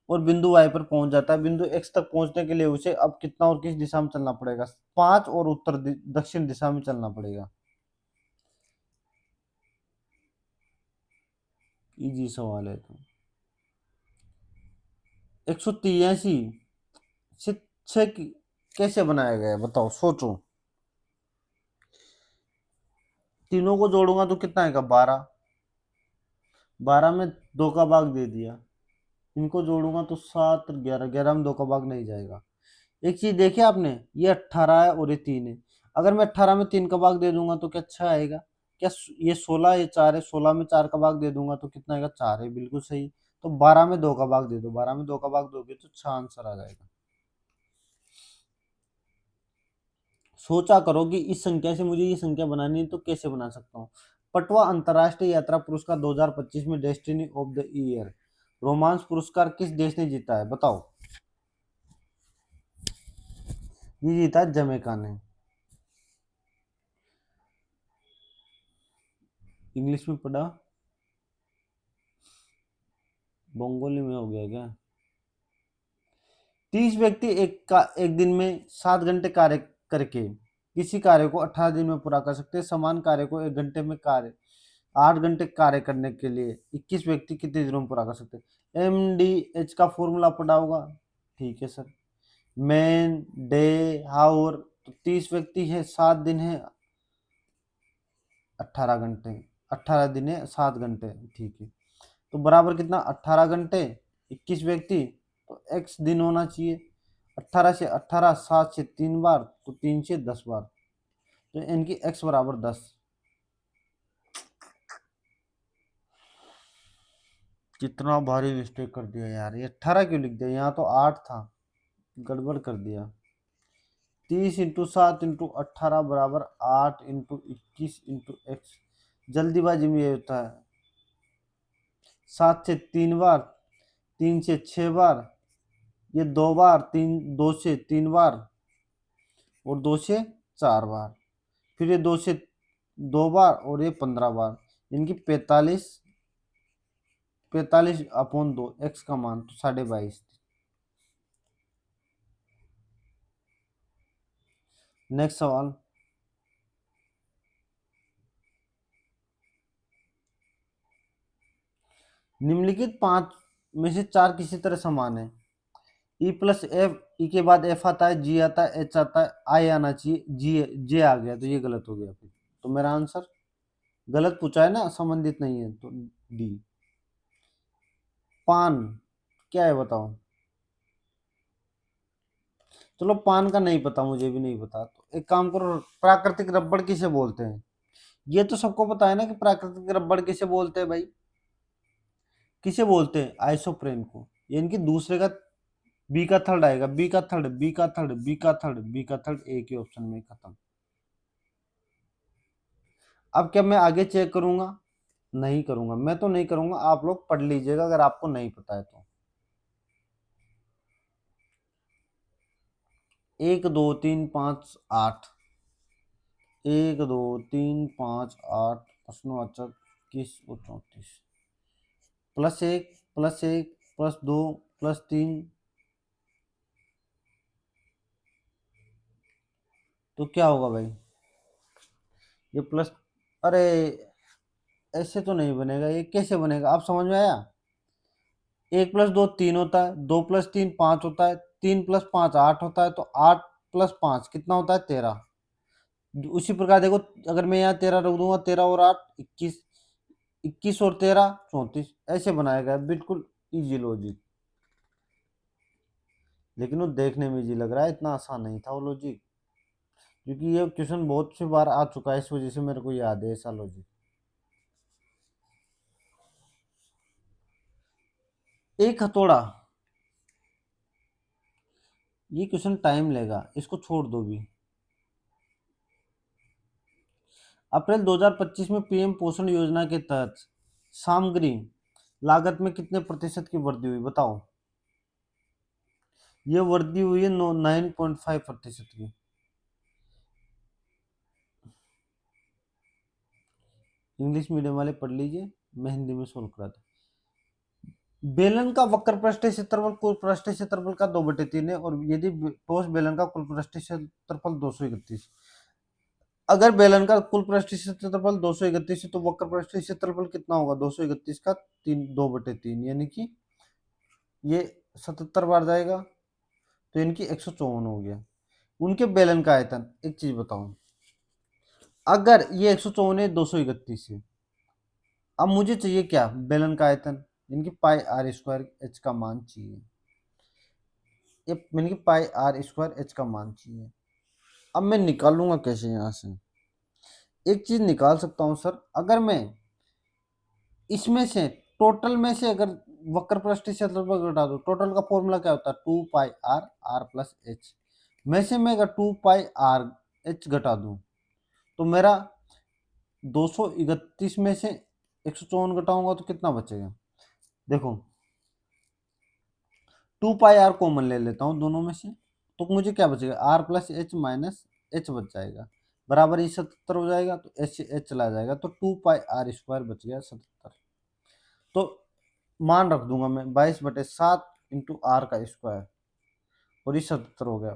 और बिंदु वाई पर पहुंच जाता है। बिंदु एक्स तक पहुंचने के लिए उसे अब कितना और किस दिशा में चलना पड़ेगा? 5 और उत्तर दक्षिण दिशा में चलना पड़ेगा। इजी सवाल है। तो 183 से 6 कैसे बनाया गया है बताओ, सोचो। तीनों को जोड़ूंगा तो कितना आएगा? 12। 12 में 2 का भाग दे दिया। इनको जोड़ूंगा तो 7 और 11, 11 में 2 का भाग नहीं जाएगा। एक चीज देखी आपने, ये 18 है और ये 3 है। अगर मैं 18 में 3 का भाग दे दूंगा तो क्या 6 आएगा? क्या ये 16, ये 4 है, 16 में 4 का भाग दे दूंगा तो कितना आएगा? 4 है, बिल्कुल सही। तो 12 में 2 का भाग दे दो, 12 में 2 का भाग दोगे तो 6 आंसर आ जाएगा। सोचा करो कि इस संख्या से मुझे ये संख्या बनानी है तो कैसे बना सकता हूँ। पटवा अंतर्राष्ट्रीय यात्रा पुरस्कार 2025 में destiny of the year romance पुरस्कार किस देश ने जीता है बताओ? ये जीता है जमैका ने। इंग्लिश में पढ़ा, बंगाली में हो गया क्या? 30 व्यक्ति एक दिन में 7 घंटे कार्य करके किसी कार्य को 18 दिन में पूरा कर सकते हैं। समान कार्य को 1 घंटे में कार्य 8 घंटे कार्य करने के लिए 21 व्यक्ति कितने दिनों में पूरा कर सकते हैं? MDH का फॉर्मूला पढ़ा होगा। ठीक है सर। मैन डे हाउर, तो 30 व्यक्ति है, 7 दिन है, 18 घंटे, 18 दिन है, 7 घंटे। ठीक है, तो बराबर कितना? 18 घंटे 21 व्यक्ति, तो x दिन होना चाहिए। 18 से 18, 7 से 3 बार, तो 3 से 10 बार, तो इनकी x बराबर 10। कितना भारी मिस्टेक कर दिया यार, ये 18 क्यों लिख दिया? यहाँ तो 8 था, गड़बड़ कर दिया। 30 × 7 × 18 बराबर 8 × 21 × x। जल्दीबाजी में ये होता है। 7 से 3 बार, 3 से 6 बार, ये 2 बार, 2 से 3 बार और 2 से 4 बार, फिर ये 2 से 2 बार और ये 15 बार, इनकी 45/2 एक्स का मान तो 22.5। नेक्स्ट सवाल। निम्नलिखित पांच में से चार किसी तरह समान है। ई प्लस एफ, ई के बाद एफ आता है, जी आता है, एच आता है, आई आना चाहिए, जी जे आ गया तो ये गलत हो गया। फिर तो मेरा आंसर गलत पूछा है ना, संबंधित नहीं है, तो डी। पान क्या है बताओ। चलो पान का नहीं पता, मुझे भी नहीं पता, तो एक काम करो, प्राकृतिक रबड़ किसे बोलते हैं। ये तो सबको पता है ना कि प्राकृतिक रबड़ किसे बोलते हैं भाई। किसे बोलते हैं, आइसोप्रेन को। यानी कि दूसरे का बी का थर्ड आएगा, बी का थर्ड, बी का थर्ड, बी का थर्ड, बी का थर्ड, एक ही ऑप्शन में खत्म। अब क्या मैं आगे चेक करूंगा? नहीं करूंगा, मैं तो नहीं करूंगा, आप लोग पढ़ लीजिएगा अगर आपको नहीं पता है तो। एक दो तीन पाँच आठ, एक दो तीन पाँच आठ, प्रश्नवाचक 21 और 34, प्लस एक, प्लस एक, प्लस दो, प्लस तीन, तो क्या होगा भाई? ये प्लस, अरे ऐसे तो नहीं बनेगा, ये कैसे बनेगा, आप समझ में आया? एक प्लस दो तीन होता है, दो प्लस तीन पाँच होता है, तीन प्लस पाँच आठ होता है, तो आठ प्लस पाँच कितना होता है, 13। उसी प्रकार देखो, अगर मैं यहाँ 13 रख दूंगा, 13 और 8 21, 21 और 13 34, ऐसे बनाया गया, बिल्कुल इजी लॉजिक। लेकिन वो देखने में इजी लग रहा है, इतना आसान नहीं था वो लॉजिक, क्योंकि ये क्वेश्चन बहुत सी बार आ चुका है, इस वजह से मेरे को याद है ऐसा लॉजिक। एक हथौड़ा, ये क्वेश्चन टाइम लेगा, इसको छोड़ दो भी। अप्रैल 2025 में पीएम पोषण योजना के तहत सामग्री लागत में कितने प्रतिशत की वृद्धि हुई बताओ। ये वृद्धि हुई है 9.5% की। इंग्लिश मीडियम वाले पढ़ लीजिए, मैं हिंदी में सोल्व कराता। बेलन का वक्र पृष्ठीय क्षेत्रफल कुल पृष्ठीय क्षेत्रफल का 2/3 है, और यदि ठोस बेलन का कुल पृष्ठीय क्षेत्रफल 231, अगर बेलन का कुल पृष्ठीय क्षेत्रफल 231 है तो वक्र पृष्ठीय क्षेत्रफल कितना होगा, 231 का 2/3, यानी कि ये 77 बार जाएगा, तो इनकी 154 हो गया। उनके बेलन का आयतन, एक चीज बताओ, अगर ये 154 है, 231 है, अब मुझे चाहिए क्या, बेलन का आयतन, इनकी पाई आर स्क्वायर एच का मान चाहिए। ये मैंने की पाई आर स्क्वायर एच का मान चाहिए। अब मैं निकालूंगा कैसे यहां से? एक चीज निकाल सकता हूं सर, अगर मैं इसमें से टोटल में से अगर वक्र पृष्ठ क्षेत्रफल घटा दो, टोटल का फॉर्मूला क्या होता है, 2 पाई आर प्लस एच, में से मैं अगर 2 पाई आर एच घटा दूं, तो मेरा 231 में से 154 घटाऊंगा तो कितना बचेगा, देखो 2 पाई आर कॉमन ले लेता हूँ दोनों में से, तो मुझे क्या बचेगा, R plus H minus H बच जाएगा, बराबर ये 77 हो जाएगा, तो एच एच चला जाएगा, तो 2 पाई आर स्क्वायर बच गया 77। तो मान रख दूंगा मैं 22/7 इंटू आर का स्क्वायर, और ये 77 हो गया।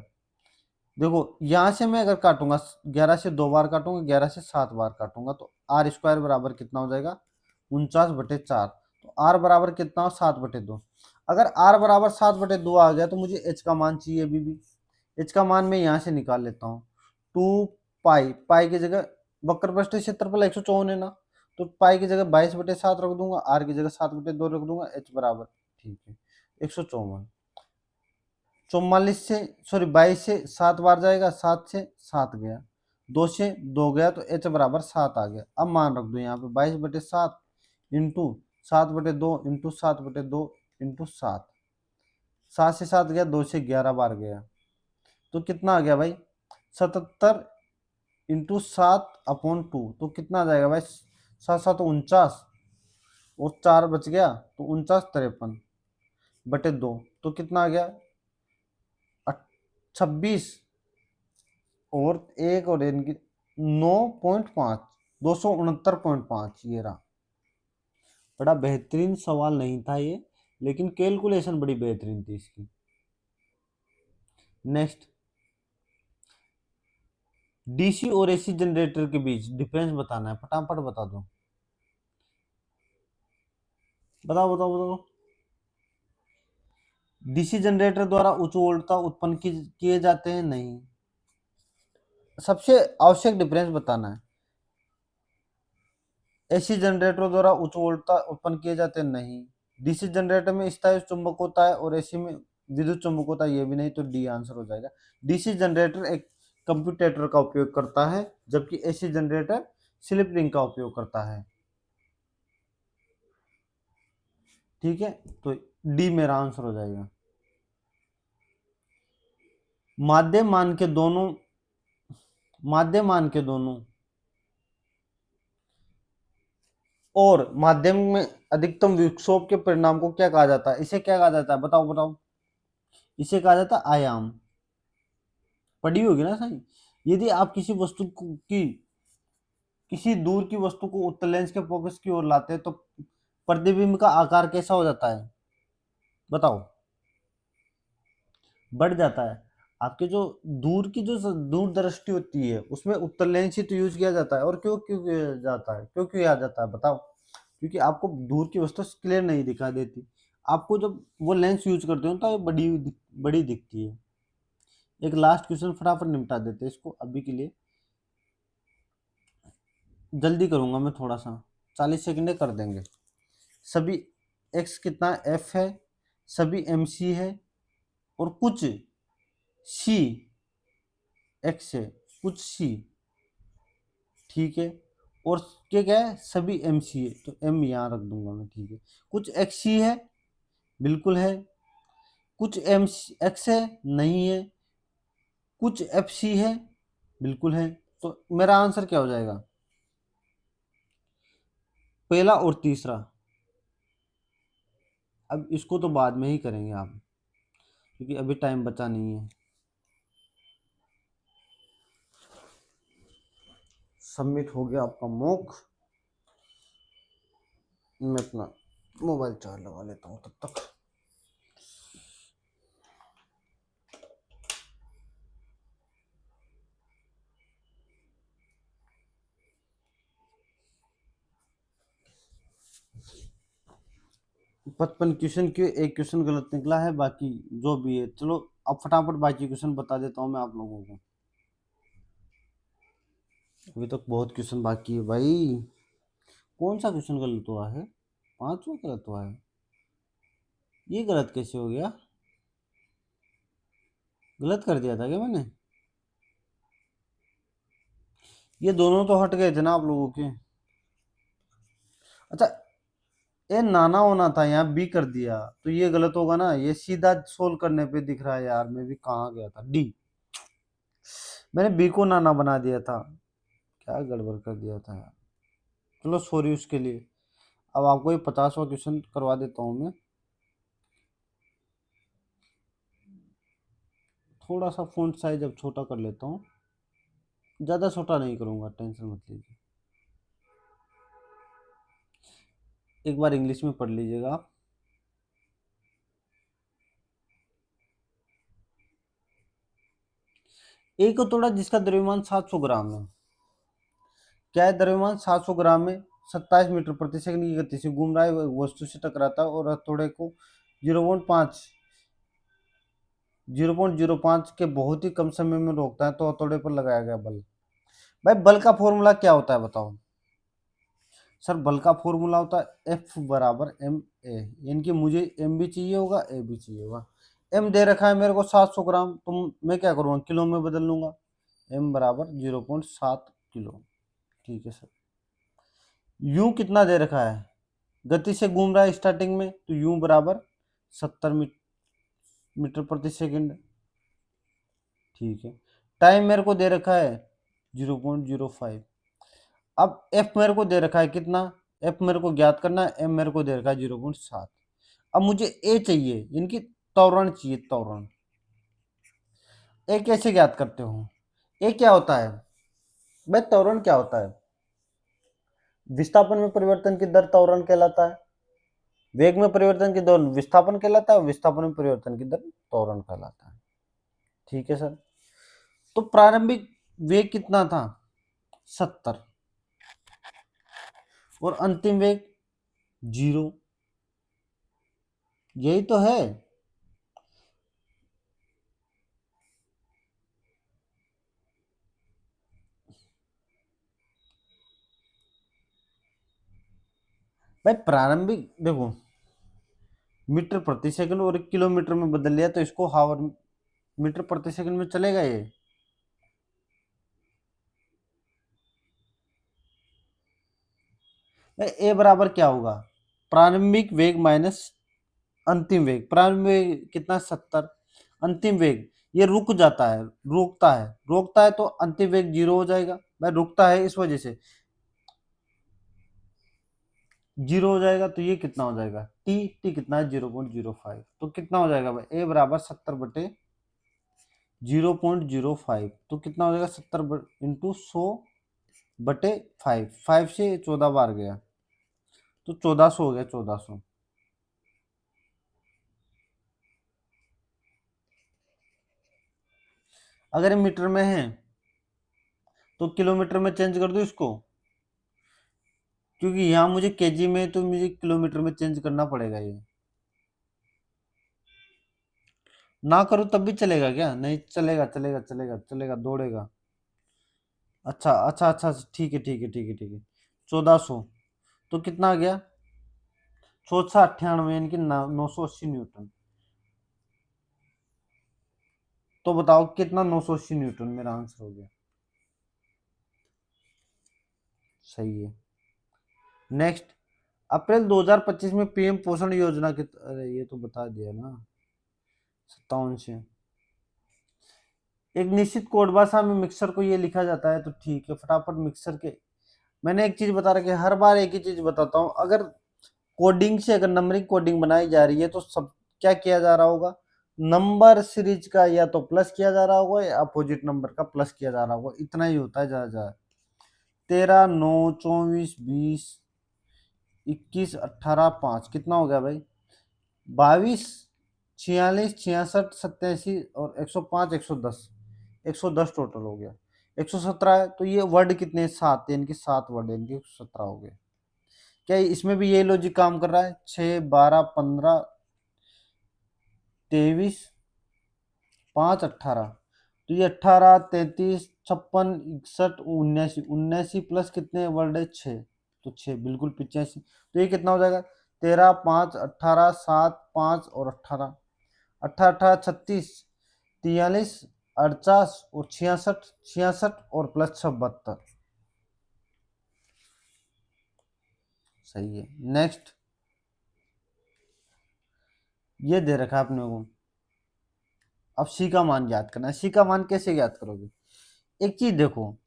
देखो यहां से मैं अगर काटूंगा, 11 से 2 बार काटूंगा, 11 से 7 बार काटूंगा, तो आर स्क्वायर बराबर कितना हो जाएगा, 49/4। तो आर बराबर कितना हो, 7/2। अगर आर बराबर 7/2 आ गया तो मुझे एच का मान चाहिए अभी भी। एच का मान मैं यहाँ से निकाल लेता हूँ, 2 पाई, पाई की जगह वक्र पृष्ठ क्षेत्रफल 154 है ना, तो पाई की जगह 22/7 रख दूंगा, आर की जगह 7/2 रख दूंगा, एच बराबर, ठीक है, 154। 44 से, सॉरी 22 से 7 बार जाएगा, 7 से 7 गया, 2 से 2 गया, तो एच बराबर 7 आ गया। अब मान रख दो यहाँ पे 22/7 इंटू 7/2 इंटू 7/2 इंटू 7, 7 से 7 गया, 2 से 11 बार गया, तो कितना आ गया भाई, 77 इंटू 7/2, तो कितना आ जाएगा भाई, 7 7 49, और 4 बच गया, तो 49 53/2, तो कितना आ गया, 26, और एक और इनकी 9.5, 269.5, ये रहा। बड़ा बेहतरीन सवाल नहीं था ये, लेकिन कैलकुलेशन बड़ी बेहतरीन थी इसकी। नेक्स्ट, डीसी और एसी जनरेटर के बीच डिफरेंस बताना है, फटाफट बता दो। बताओ बताओ बताओ। डीसी जनरेटर द्वारा उच्च वोल्टता उत्पन्न किए जाते हैं? नहीं। सबसे आवश्यक डिफरेंस बताना है। एसी जनरेटर द्वारा उच्च वोल्टता उत्पन्न किए जाते हैं? नहीं। डीसी जनरेटर में स्थायी चुंबक होता है और एसी में विद्युत चुंबक होता है? ये भी नहीं, तो डी आंसर हो जाएगा। डीसी जनरेटर एक कंप्यूटेटर का उपयोग करता है, जबकि एसी जनरेटर स्लिप रिंग का उपयोग करता है। ठीक है, तो डी मेरा आंसर हो जाएगा। माध्यम मान के दोनों माध्यम मान के दोनों और माध्यम में अधिकतम विक्षोभ के परिणाम को क्या कहा जाता है? इसे क्या कहा जाता है? बताओ बताओ। इसे कहा जाता है आयाम। पढ़ी होगी ना सही। यदि आप किसी वस्तु की किसी दूर की वस्तु को उत्तल लेंस के फोकस की ओर लाते हैं तो प्रतिबिंब का आकार कैसा हो जाता है? बताओ। बढ़ जाता है। आपके जो दूर की जो दूरदृष्टि होती है उसमें उत्तल लेंस ही तो यूज किया जाता है। और क्यों क्यों किया जाता है? क्यों किया जाता है बताओ। क्योंकि आपको दूर की वस्तु क्लियर नहीं दिखा देती। आपको जब वो लेंस यूज करते हो तो ये बड़ी दिखती है। एक लास्ट क्वेश्चन फटाफट निपटा देते हैं इसको अभी के लिए। जल्दी करूंगा मैं थोड़ा सा, 40 सेकंड कर देंगे। सभी एक्स कितना एफ है, सभी एम सी है, और कुछ सी एक्स है, कुछ सी। ठीक है। और क्या क्या है? सभी एम सी है, तो एम यहाँ रख दूंगा मैं। ठीक है। कुछ एक्स सी है, बिल्कुल है। कुछ एम एक्स है, नहीं है। कुछ एफ सी है, बिल्कुल है। तो मेरा आंसर क्या हो जाएगा? पहला और तीसरा। अब इसको तो बाद में ही करेंगे आप, क्योंकि अभी टाइम बचा नहीं है। सबमिट हो गया आपका मॉक। मैं अपना मोबाइल चार्ज लगा लेता हूँ तब तक। पचपन क्वेश्चन के एक क्वेश्चन गलत निकला है, बाकी जो भी है चलो। अब फटाफट बाकी क्वेश्चन बता देता हूँ मैं आप लोगों को। अभी तक बहुत क्वेश्चन बाकी है भाई। कौन सा क्वेश्चन गलत हुआ है? पांचवा गलत हुआ है। ये गलत कैसे हो गया? गलत कर दिया था क्या मैंने? ये दोनों तो हट गए थे ना आप लोगों के। अच्छा, ये नाना होना था, यहाँ बी कर दिया तो ये गलत होगा ना। ये सीधा सोल्व करने पे दिख रहा है यार, मैं भी कहाँ गया था। डी, मैंने बी को नाना बना दिया था। क्या गड़बड़ कर दिया था यार। चलो सॉरी उसके लिए। अब आपको ये 50वां क्वेश्चन करवा देता हूँ मैं। थोड़ा सा फ़ॉन्ट साइज अब छोटा कर लेता हूँ। ज़्यादा छोटा नहीं करूँगा, टेंशन मत लीजिए। एक बार इंग्लिश में पढ़ लीजिएगा आप। एक हथौड़ा जिसका द्रव्यमान 700 ग्राम है। क्या है? द्रव्यमान 700 ग्राम में 27 मीटर प्रति सेकंड की गति से घूम रहा है, वस्तु से टकराता है और हथौड़े को 0.5 0.05 के बहुत ही कम समय में रोकता है, तो हथौड़े पर लगाया गया बल। भाई बल का फॉर्मूला क्या होता है बताओ? सर बल का फॉर्मूला होता है एफ बराबर एम ए, यानी कि मुझे एम भी चाहिए होगा, ए भी चाहिए होगा। एम दे रखा है मेरे को 700 ग्राम, तो मैं क्या करूँगा? किलो में बदल लूंगा। एम बराबर 0.7 किलो। ठीक है सर। यू कितना दे रखा है? गति से घूम रहा है स्टार्टिंग में, तो यू बराबर 70 मीटर प्रति सेकंड। ठीक है। टाइम मेरे को दे रखा है 0.05। अब एफ मेरे को दे रखा है कितना? एफ मेरे को ज्ञात करना है, एम मेरे को दे रखा है 0.7। अब मुझे ए चाहिए, इनकी त्वरण चाहिए, त्वरण। ए कैसे ज्ञात करते हो? ए क्या होता है? भाई त्वरण क्या होता है? विस्थापन में परिवर्तन की दर त्वरण कहलाता है। वेग में परिवर्तन की दर विस्थापन कहलाता है, विस्थापन में परिवर्तन की दर त्वरण कहलाता है। ठीक है सर। तो प्रारंभिक वेग कितना था? 70। और अंतिम वेग 0। यही तो है। भाई प्रारंभिक देखो, मीटर प्रति सेकंड और किलोमीटर में बदल लिया तो इसको हावर मीटर प्रति सेकंड में चलेगा ये। ए बराबर क्या होगा, प्रारंभिक वेग माइनस अंतिम वेग। प्रारंभिक वेग कितना, 70। अंतिम वेग ये रुक जाता है, रोकता है तो अंतिम वेग 0 हो जाएगा। भाई रुकता है इस वजह से 0 हो जाएगा, तो ये कितना हो जाएगा, टी कितना है 0.05। तो कितना हो जाएगा भाई, ए बराबर 70/0.05। तो कितना हो जाएगा, 70 × 100/5। 5 से 14 बार गया तो 1400 हो गया, 1400। अगर ये मीटर में है तो किलोमीटर में चेंज कर दो इसको, क्योंकि यहाँ मुझे केजी में, तो मुझे किलोमीटर में चेंज करना पड़ेगा ये। ना करो तब भी चलेगा क्या, नहीं चलेगा, चलेगा चलेगा चलेगा, दौड़ेगा। अच्छा अच्छा अच्छा, ठीक है ठीक है ठीक है ठीक है। 1400 तो कितना आ गया, 1498 यानी कि 980 न्यूटन। तो बताओ कितना, 980 न्यूटन मेरा आंसर हो गया। सही है। नेक्स्ट, अप्रैल 2025 में पीएम पोषण योजना के, अरे ये तो बता दिया ना, 57 से। एक निश्चित कोड भाषा में मिक्सर को ये लिखा जाता है, तो ठीक है फटाफट मिक्सर के। मैंने एक चीज बता रखी है, हर बार एक ही चीज बताता हूँ। अगर कोडिंग से, अगर नंबरिंग कोडिंग बनाई जा रही है तो सब क्या किया जा रहा होगा, नंबर सीरीज का या तो प्लस किया जा रहा होगा या अपोजिट नंबर का प्लस किया जा रहा होगा, इतना ही होता है ज्यादा ज्यादा। 13, 9, 24, 20, 21, 18, 5 कितना हो गया भाई, 22, 46, 66, 87 और 105, 110। 110 टोटल हो गया। 117 है तो ये वर्ड कितने, 7, यानी कि 7 वर्ड, यानी कि 117 हो गए। क्या इसमें भी यही लॉजिक काम कर रहा है, 6, 12, 15, 23, 5, 18। तो ये 18, 33, 56, 61, 79, 79 प्लस कितने वर्ड है, 6। तो 6 बिल्कुल 85। तो ये कितना हो जाएगा, 13, 5, 18, 7, 5 और 18। 18, 18, 36, 43, 48 और 66, 66 और प्लस 72। सही है। नेक्स्ट, ये दे रखा है आपने को, अब सी का मान ज्ञात करना है। सी का मान कैसे ज्ञात करोगे, एक चीज देखो,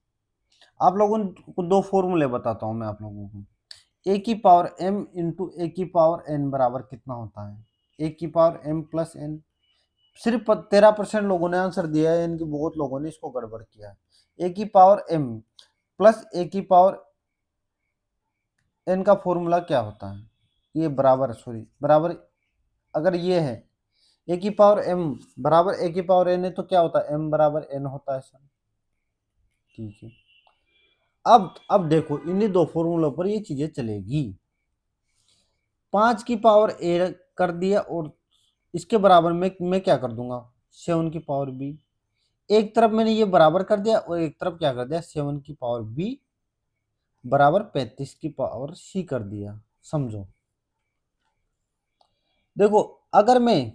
आप लोगों को दो फॉर्मूले बताता हूं मैं आप लोगों को। ए की पावर एम इंटू ए की पावर एन बराबर कितना होता है, ए की पावर एम प्लस एन। सिर्फ 13% लोगों ने आंसर दिया है, इनकी बहुत लोगों ने इसको गड़बड़ किया है। ए की पावर एम प्लस ए की पावर एन का फॉर्मूला क्या होता है, ये बराबर, सॉरी बराबर, अगर ये है ए की पावर एम बराबर ए की पावर एन है तो क्या होता है, एम बराबर एन होता है सर। ठीक है। अब देखो इन्हीं दो फॉर्मूलों पर ये चीजें चलेगी। 5 की पावर ए कर दिया और इसके बराबर में मैं क्या कर दूंगा, 7 की पावर बी। एक तरफ मैंने ये बराबर कर दिया और एक तरफ क्या कर दिया, 7 की पावर बी बराबर 35 की पावर सी कर दिया। समझो, देखो, अगर मैं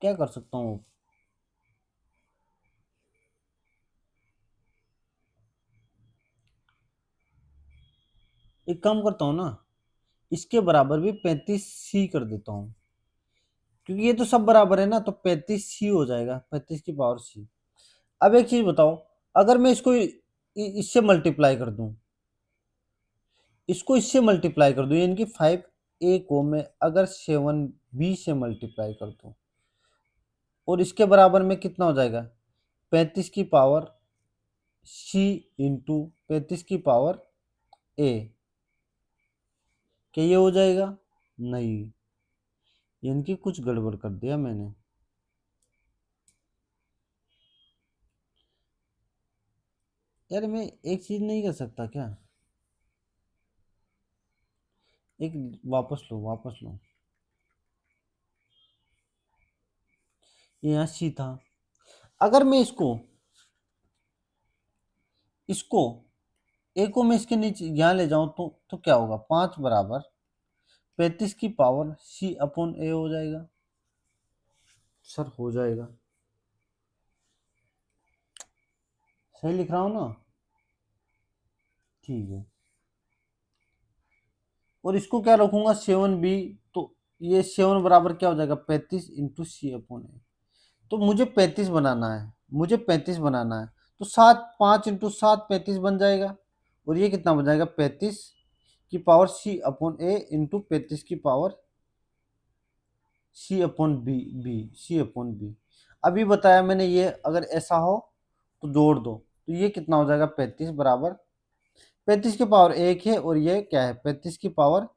क्या कर सकता हूँ, एक काम करता हूँ ना, इसके बराबर भी 35 सी कर देता हूँ, क्योंकि ये तो सब बराबर है ना, तो 35 सी हो जाएगा, 35 की पावर सी। अब एक चीज बताओ, अगर मैं इसको इससे मल्टीप्लाई कर दूं, यानी कि 5 ए को मैं अगर 7 बी से मल्टीप्लाई कर दूं, और इसके बराबर में कितना हो जाएगा, 35 की पावर सी इंटू 35 की पावर ए। क्या ये हो जाएगा, नहीं, यानी कि कुछ गड़बड़ कर दिया मैंने। यार मैं एक चीज नहीं कर सकता क्या? एक वापस लो, वापस लो। ये यहाँ सी था। अगर मैं इसको ए को मैं इसके नीचे यहाँ ले जाऊं तो क्या होगा? 5 बराबर 35 की पावर सी अपॉन ए हो जाएगा। सर हो जाएगा। सही लिख रहा हूँ ना? ठीक है। और इसको क्या रखूंगा? 7b। तो ये 7 बराबर क्या हो जाएगा? 35 इंटू सी अपॉन ए। तो मुझे 35 बनाना है, मुझे 35 बनाना है। तो 5 इंटू 7 35 बन जाएगा। और ये कितना बन जाएगा? 35 की पावर सी अपॉन ए इंटू 35 की पावर सी अपॉन बी। सी अपॉन बी। अभी बताया मैंने, ये अगर ऐसा हो तो जोड़ दो। तो ये कितना हो जाएगा? 35 बराबर 35 की पावर 1 है, और ये क्या है? 35 की power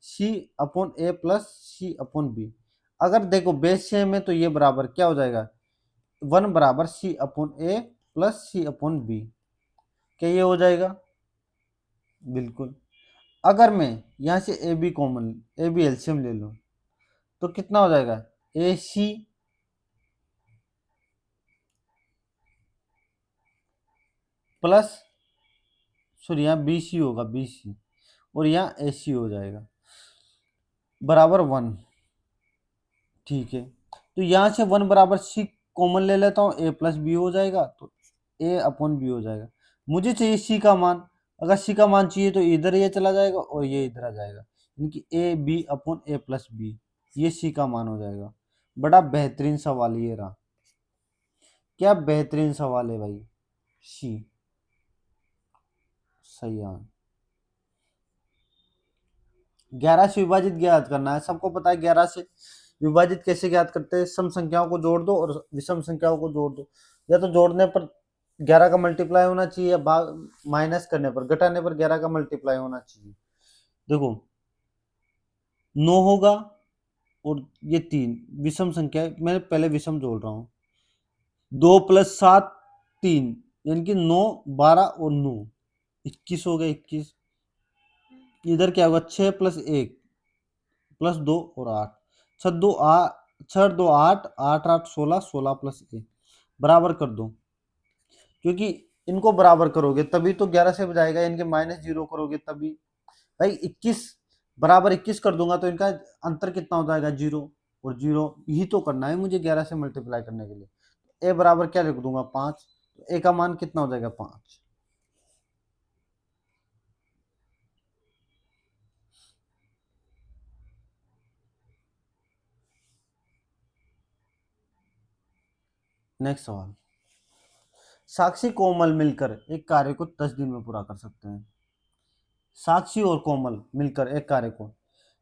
C upon A plus C upon B. अगर देखो बेस सेम है तो ये बराबर क्या हो जाएगा? 1 बराबर सी upon A plus C upon B. क्या ये हो जाएगा? बिल्कुल। अगर मैं यहाँ से ए बी एलसीएम ले लूँ तो कितना हो जाएगा? ए सी प्लस, सॉरी यहाँ बी सी होगा, बी सी। और यहाँ ए सी हो जाएगा बराबर 1। ठीक है। तो यहाँ से 1 बराबर सी कॉमन ले लेता हूँ, ए प्लस बी हो जाएगा। तो ए अपॉन बी हो जाएगा। मुझे चाहिए सी का मान। अगर सी का मान चाहिए तो इधर ये चला जाएगा और ये इधर आ जाएगा, यानी A B upon A plus B. ये सी का मान हो जाएगा। बड़ा बेहतरीन सवाल ये रहा। क्या बेहतरीन सवाल है भाई। सी सही है। 11 से विभाजित ज्ञात करना है। सबको पता है 11 से विभाजित कैसे ज्ञात करते हैं? सम संख्याओं को जोड़ दो और विषम संख्याओं को जोड़ दो। या तो जोड़ने पर 11 का मल्टीप्लाई होना चाहिए, या भाग माइनस करने पर, घटाने पर 11 का मल्टीप्लाई होना चाहिए। देखो 9 होगा और ये 3 विषम संख्या है। मैं पहले विषम जोड़ रहा हूँ। 2 + 7 3, यानी कि 9 12 और 9 21 हो गया। 21 इधर क्या होगा? 6 + 1 +2 और 8। 6 2 8 8 8 16 16 + 1 बराबर कर दो। क्योंकि इनको बराबर करोगे तभी तो 11 से बजाएगा, इनके -0 करोगे तभी। भाई 21 बराबर 21 कर दूंगा तो इनका अंतर कितना हो जाएगा? 0 और 0 ही तो करना है मुझे 11 से मल्टीप्लाई करने के लिए। ए बराबर क्या लिख दूंगा? 5। ए का मान कितना हो जाएगा? 5। नेक्स्ट सवाल। साक्षी कोमल मिलकर एक कार्य को 10 दिन में पूरा कर सकते हैं। साक्षी और कोमल मिलकर एक कार्य को,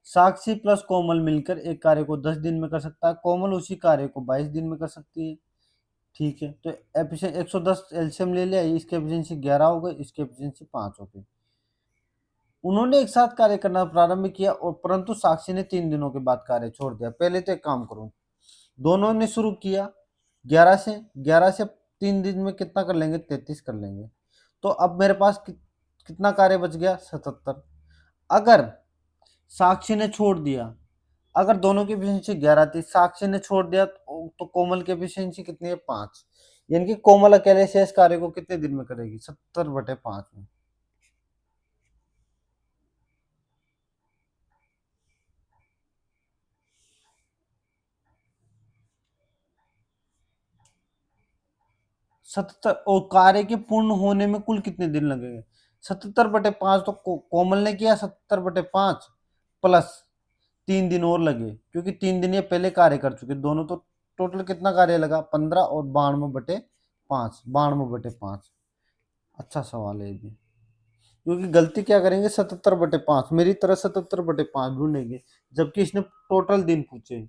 साक्षी प्लस कोमल मिलकर एक कार्य को 10 दिन में कर सकता है। कोमल उसी कार्य को 22 दिन में कर सकती है। ठीक है। तो एफिशिएंसी 110 एलसीएम ले लिया। इसकी एफिशिएंसी 11 हो गई, इसकी एफिशिएंसी 5 हो गई। उन्होंने एक साथ कार्य करना प्रारंभ किया, और परंतु साक्षी ने 3 दिनों के बाद कार्य छोड़ दिया। पहले तो एक काम करूं, दोनों ने शुरू किया 11 से 3 दिन में कितना कर लेंगे? 33 कर लेंगे। तो अब मेरे पास कितना कार्य बच गया? 77। अगर साक्षी ने छोड़ दिया, अगर दोनों की एफिशिएंसी 11 थी, साक्षी ने छोड़ दिया तो कोमल की एफिशिएंसी कितनी है? 5। यानी कि कोमल अकेले शेष कार्य को कितने दिन में करेगी? 70/5 में। सतहत्तर, और कार्य के पूर्ण होने में कुल कितने दिन लगेंगे? 77/5 तो कोमल ने किया, 70/5 प्लस 3 दिन और लगे, क्योंकि 3 दिन ये पहले कार्य कर चुके दोनों। तो टोटल कितना कार्य लगा? 15 और 92/5, 92/5। अच्छा सवाल है ये भी। क्योंकि गलती क्या करेंगे? 77/5 मेरी तरह 77/5 ढूंढेंगे, जबकि इसने टोटल दिन पूछे।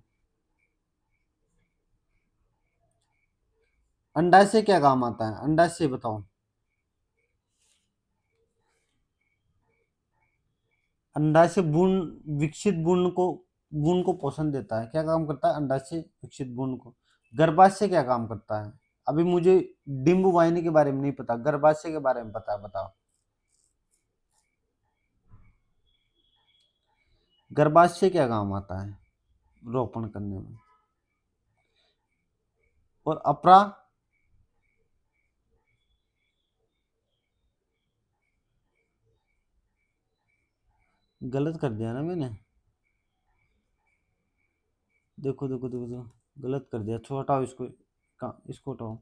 अंदाज से क्या काम आता है? अंदाज से बताओ। अंडाशय से विकसित भ्रूण को पोषण देता है। क्या काम करता है? अंडाशय से विकसित भ्रूण को। गर्भाशय क्या काम करता है? अभी मुझे डिम्बू वाहिनी के बारे में नहीं पता, गर्भाशय के बारे में पता है, बताओ। गर्भाशय क्या काम आता है रोपण करने में? और अपरा? गलत कर दिया ना मैंने, देखो देखो देखो देखो, गलत कर दिया, हटाओ इसको, इसको हटाओ।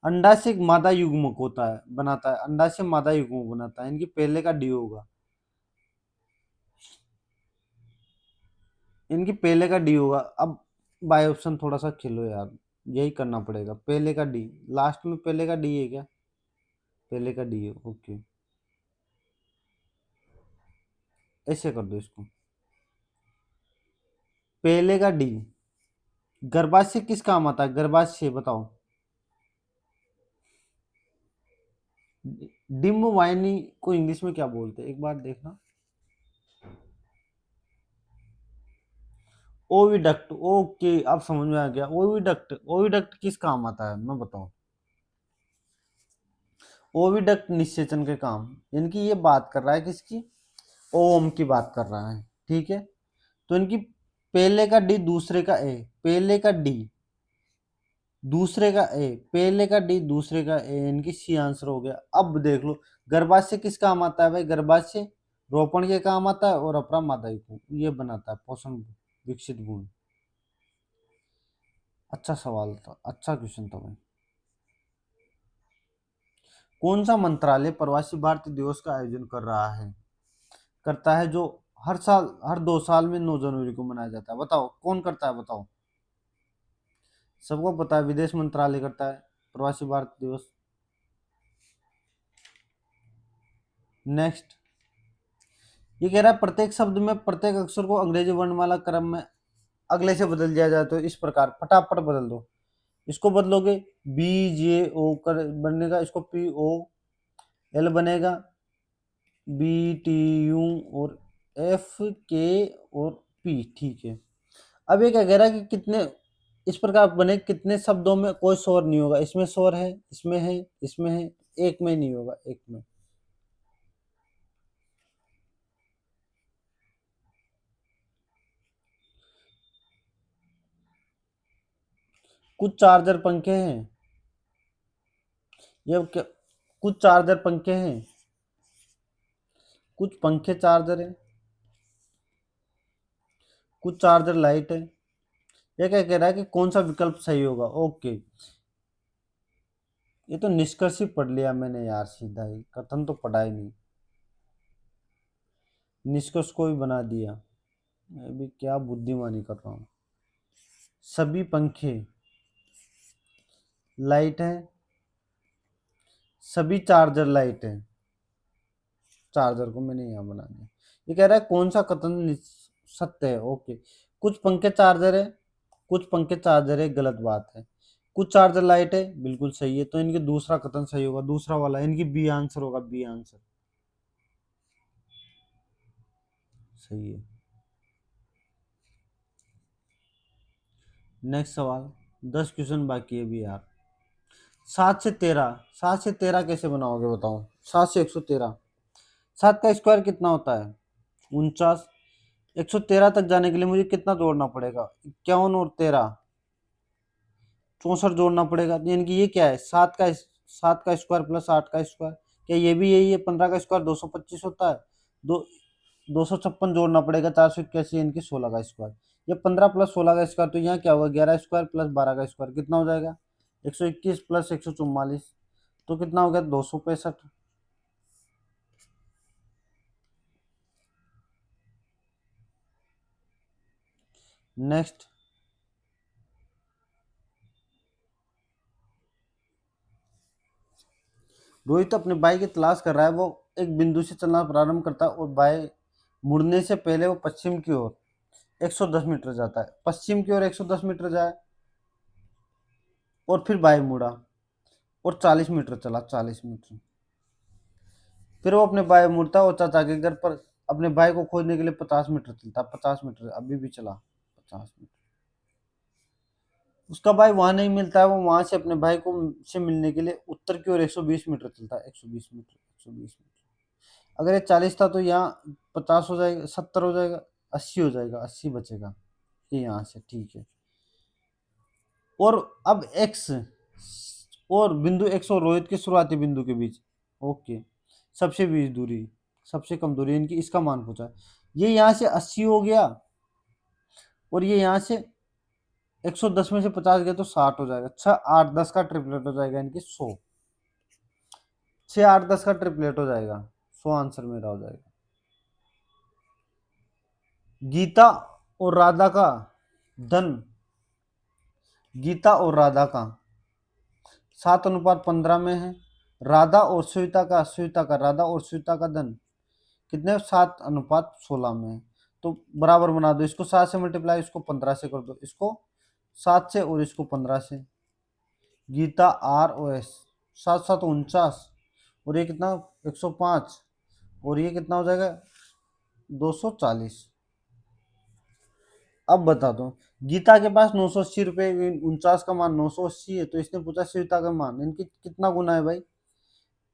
अंडाशय एक मादा युग्मक होता है, बनाता है, अंडाशय मादा युग्मक बनाता है, इनकी पहले का डी होगा, इनकी पहले का डी होगा। अब बाय ऑप्शन थोड़ा सा खेलो यार, यही करना पड़ेगा, पहले का डी, लास्ट में पहले का डी है क्या? पहले का डी है, ओके, ऐसे कर दो इसको, पहले का डी। गर्भाशय किस काम आता है, गर्भाशय बताओ। डिम्ब वाहिनी को इंग्लिश में क्या बोलते हैं, एक बार देखना। ओविडक्ट, ओके, अब समझ में आ गया। ओविडक्ट, ओविडक्ट किस काम आता है मैं बताऊं। ओविडक्ट निषेचन के काम, यानी कि ये बात कर रहा है किसकी, ओम की बात कर रहा है, ठीक है। तो इनकी पहले का डी दूसरे का ए, पहले का डी दूसरे का ए, पहले का डी दूसरे का ए, इनकी सी आंसर हो गया। अब देख लो, गर्भाशय किस काम आता है भाई, गर्भाशय रोपण के काम आता है, और अपरा मादा को ये बनाता है पोषण विकसित गुण। अच्छा सवाल था, अच्छा क्वेश्चन था भाई। कौन सा मंत्रालय प्रवासी भारतीय दिवस का आयोजन कर रहा है, करता है, जो हर साल, हर 2 साल में 9 जनवरी को मनाया जाता है, बताओ कौन करता है, बताओ। सबको पता है, विदेश मंत्रालय करता है प्रवासी भारतीय दिवस। नेक्स्ट, ये कह रहा है प्रत्येक शब्द में प्रत्येक अक्षर को अंग्रेजी वर्णमाला क्रम में अगले से बदल दिया जाए तो इस प्रकार, फटाफट बदल दो। इसको बदलोगे, बी जे ओ कर बनेगा, इसको पी ओ एल बनेगा, बी टी यू और एफ के और पी, ठीक है। अब ये क्या कह रहा है कि कितने इस प्रकार बने, कितने शब्दों में कोई स्वर नहीं होगा, इसमें स्वर है, इसमें है, इसमें है, एक में नहीं होगा, एक में। कुछ चार्जर पंखे हैं, ये क्या, कुछ चार्जर पंखे हैं, कुछ पंखे चार्जर है, कुछ चार्जर लाइट है। ये क्या कह रहा है कि कौन सा विकल्प सही होगा, ओके। ये तो निष्कर्ष ही पढ़ लिया मैंने यार, सीधा ही, कथन तो पढ़ा ही नहीं, निष्कर्ष को भी बना दिया। मैं भी क्या बुद्धिमानी कर रहा हूँ। सभी पंखे लाइट है, सभी चार्जर लाइट है, चार्जर को मैंने यहाँ बना दिया। ये कह रहा है कौन सा कथन सत्य है, ओके। कुछ पंखे चार्जर है, कुछ पंखे चार्जर है, गलत बात है। कुछ चार्जर लाइट है, बिल्कुल सही है, तो इनके दूसरा कथन सही होगा, दूसरा वाला, इनकी बी आंसर होगा, बी आंसर सही है। नेक्स्ट सवाल, 10 क्वेश्चन बाकी है भी यार। 7 से 13, 7 से 13 कैसे बनाओगे बताओ, 7 से 113, 7 का स्क्वायर कितना होता है, 49। 113 तक जाने के लिए मुझे कितना जोड़ना पड़ेगा, 51 और 13, 64 जोड़ना पड़ेगा, यानी कि ये क्या है, 7 का स्क्वायर प्लस 8 का स्क्वायर, क्या ये भी यही है, 15 का स्क्वायर 225 होता है, दो 256 जोड़ना पड़ेगा, 481, इनकी 16 का स्क्वायर, ये 15 प्लस 16 का स्क्वायर, तो यहाँ क्या होगा, 11 स्क्वायर प्लस 12 का स्क्वायर, कितना हो जाएगा, 121 प्लस 144, तो कितना हो गया, 265। नेक्स्ट, रोहित अपने बाई की तलाश कर रहा है, वो एक बिंदु से चलना प्रारंभ करता है और बाएं मुड़ने से पहले वो पश्चिम की ओर 110 मीटर जाता है, पश्चिम की ओर 110 मीटर जाए और फिर बाएं मुड़ा और 40 मीटर चला, 40 मीटर, फिर वो अपने बाएं मुड़ता है और चाचा के घर पर अपने भाई को खोजने के लिए 50 मीटर चलता, 50 मीटर अभी भी चला, 50 मीटर। उसका भाई वहां नहीं मिलता है, वो वहां से अपने भाई को से मिलने के लिए उत्तर की ओर 120 मीटर चलता है, 120 मीटर, 120 मीटर। अगर ये 40 था तो यहाँ 50 हो जाएगा, 70 हो जाएगा, 80 हो जाएगा, 80 बचेगा ये यहाँ से, ठीक है। और अब एक्स और बिंदु एक्स और रोहित के शुरुआती बिंदु के बीच, ओके, सबसे बीच दूरी, सबसे कम दूरी इनकी, इसका मान पूछा। ये यहाँ से 80 हो गया और ये यहाँ से 110 में से 50 गया तो 60 हो जाएगा। 6 8 10 का ट्रिपलेट हो जाएगा इनकी 100। 6 8 10 का ट्रिपलेट हो जाएगा 100, आंसर मेरा हो जाएगा। गीता और राधा का धन, गीता और राधा का 7:15 में है। राधा और श्वेता का राधा और श्वेता का धन कितने, 7:16 में है। तो बराबर बना दो, इसको 7 से मल्टीप्लाई, इसको 15 से कर दो, इसको 7 से और इसको 15 से। गीता आर ओ एस, 7 7 49, और ये कितना, 105, और ये कितना हो जाएगा, 240। अब बता दो, गीता के पास 980 रुपये, 49 का मान 980 है, तो इसने पूछा श्वेता का मान, इनकी कितना गुना है भाई,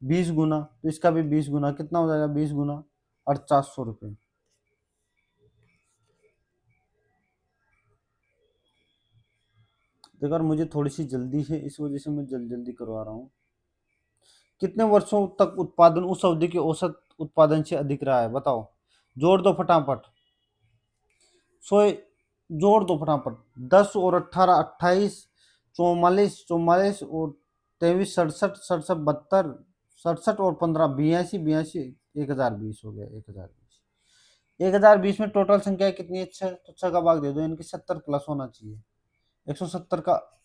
20 गुना, तो इसका भी 20 गुना, कितना हो जाएगा, 20 गुना 4800 रुपये। देखो यार, मुझे थोड़ी सी जल्दी है, इस वजह से मैं जल्दी जल्दी करवा रहा हूँ। कितने वर्षों तक उत्पादन उस अवधि के औसत उत्पादन से अधिक रहा है, बताओ। जोड़ दो फटाफट, सो जोड़ दो फटाफट। 10 और 18 28, 44 44 और 23 67 67 72, 67 और 15 82 82, 1020 हो गया, 1020। 1020 में टोटल संख्या कितनी है, 6, तो 6 का भाग दे दो, इनकी 70 प्लस होना चाहिए, 170 का